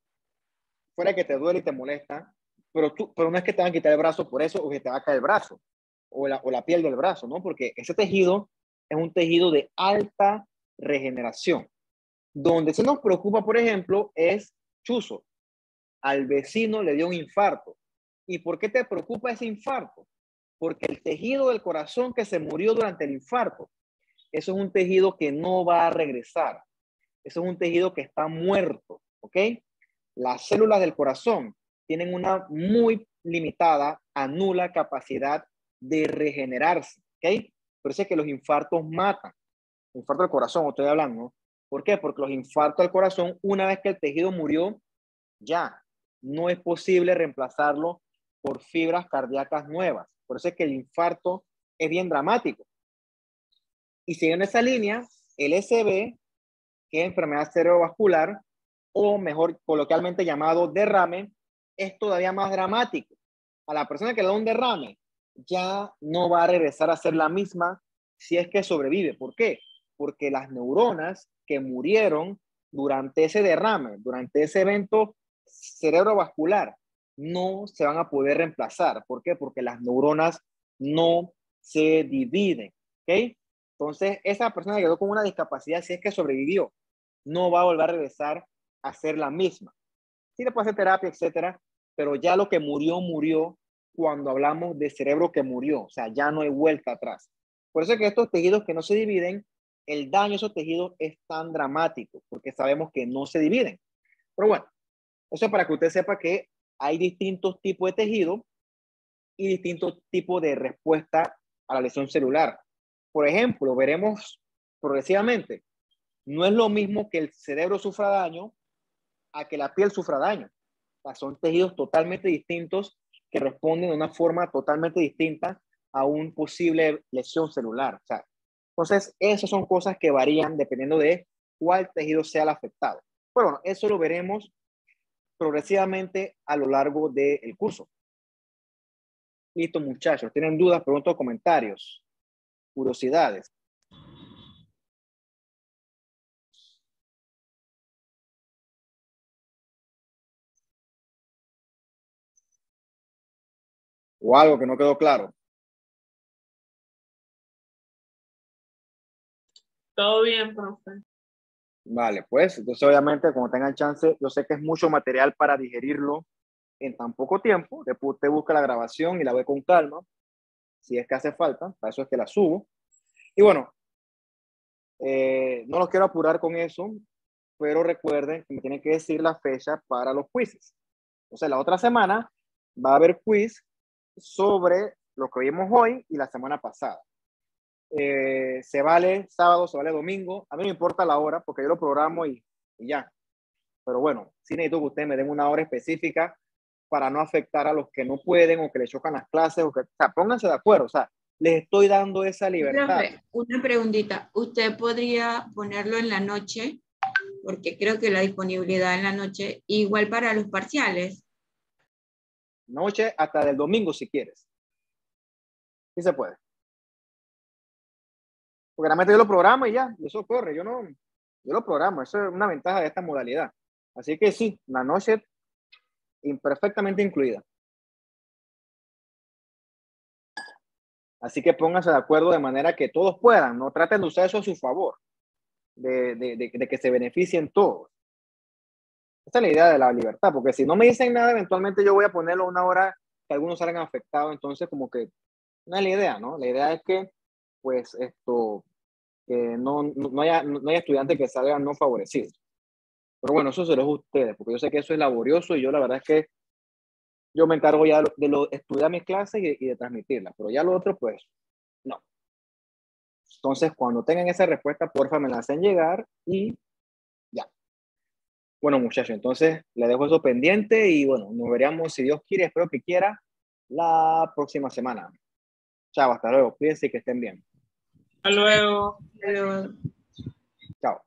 fuera que te duele y te molesta, pero no es que te van a quitar el brazo por eso o que te va a caer el brazo o la piel del brazo, ¿no? Porque ese tejido es un tejido de alta regeneración. Donde se nos preocupa, por ejemplo, es chuzo. Al vecino le dio un infarto. ¿Y por qué te preocupa ese infarto? Porque el tejido del corazón que se murió durante el infarto, eso es un tejido que no va a regresar. Eso es un tejido que está muerto, ¿ok? Las células del corazón tienen una muy limitada a nula capacidad de regenerarse, ¿ok? Por eso es que los infartos matan. Infarto del corazón, estoy hablando, ¿no? ¿Por qué? Porque los infartos al corazón, una vez que el tejido murió, ya no es posible reemplazarlo por fibras cardíacas nuevas. Por eso es que el infarto es bien dramático. Y siguiendo esa línea, el SB, que es enfermedad cerebrovascular, o mejor coloquialmente llamado derrame, es todavía más dramático. A la persona que le da un derrame ya no va a regresar a ser la misma si es que sobrevive. ¿Por qué? Porque las neuronas que murieron durante ese derrame, durante ese evento cerebrovascular, no se van a poder reemplazar. ¿Por qué? Porque las neuronas no se dividen. ¿Ok? Entonces, esa persona que quedó con una discapacidad, si es que sobrevivió, no va a volver a regresar a ser la misma. Sí le puede hacer terapia, etcétera, pero ya lo que murió, murió cuando hablamos de cerebro que murió. O sea, ya no hay vuelta atrás. Por eso es que estos tejidos que no se dividen, el daño a esos tejidos es tan dramático, porque sabemos que no se dividen. Pero bueno, eso es para que usted sepa que hay distintos tipos de tejidos y distintos tipos de respuesta a la lesión celular. Por ejemplo, veremos progresivamente, no es lo mismo que el cerebro sufra daño a que la piel sufra daño. O sea, son tejidos totalmente distintos que responden de una forma totalmente distinta a una posible lesión celular. O sea, entonces, esas son cosas que varían dependiendo de cuál tejido sea el afectado. Pero bueno, eso lo veremos progresivamente a lo largo del curso. Listo, muchachos. ¿Tienen dudas, preguntas o comentarios? Curiosidades. O algo que no quedó claro.
Todo bien, profe.
Vale, pues, entonces obviamente cuando tengan chance, yo sé que es mucho material para digerirlo en tan poco tiempo. Después usted busca la grabación y la ve con calma, si es que hace falta, para eso es que la subo. Y bueno, no los quiero apurar con eso, pero recuerden que me tienen que decir la fecha para los quizzes. Entonces, la otra semana va a haber quiz sobre lo que vimos hoy y la semana pasada. Se vale sábado, se vale domingo. A mí no me importa la hora porque yo lo programo y ya. Pero bueno, sí necesito que ustedes me den una hora específica para no afectar a los que no pueden o que les chocan las clases. O sea, pónganse de acuerdo. O sea, les estoy dando esa libertad.
Profe, una preguntita. ¿Usted podría ponerlo en la noche? Porque creo que la disponibilidad en la noche, igual para los parciales.
Noche hasta del domingo si quieres. Sí se puede. Porque realmente yo lo programo y ya, y eso corre. Yo lo programo. Eso es una ventaja de esta modalidad. Así que sí, la noche imperfectamente incluida. Así que pónganse de acuerdo de manera que todos puedan, no traten de usar eso a su favor, de que se beneficien todos. Esta es la idea de la libertad, porque si no me dicen nada, eventualmente yo voy a ponerlo a una hora que algunos salgan afectados, entonces como que no es la idea, ¿no? La idea es que, pues, que no haya estudiantes que salgan no favorecidos. Pero bueno, eso se los ustedes, porque yo sé que eso es laborioso y yo la verdad es que yo me encargo ya de estudiar mis clases y de transmitirlas, pero ya lo otro, pues, no. Entonces, cuando tengan esa respuesta, porfa, me la hacen llegar y ya. Bueno, muchachos, entonces le dejo eso pendiente y bueno, nos veremos si Dios quiere, espero que quiera, la próxima semana. Chao, hasta luego, cuídense y que estén bien.
Hasta luego.
Pero
Chao.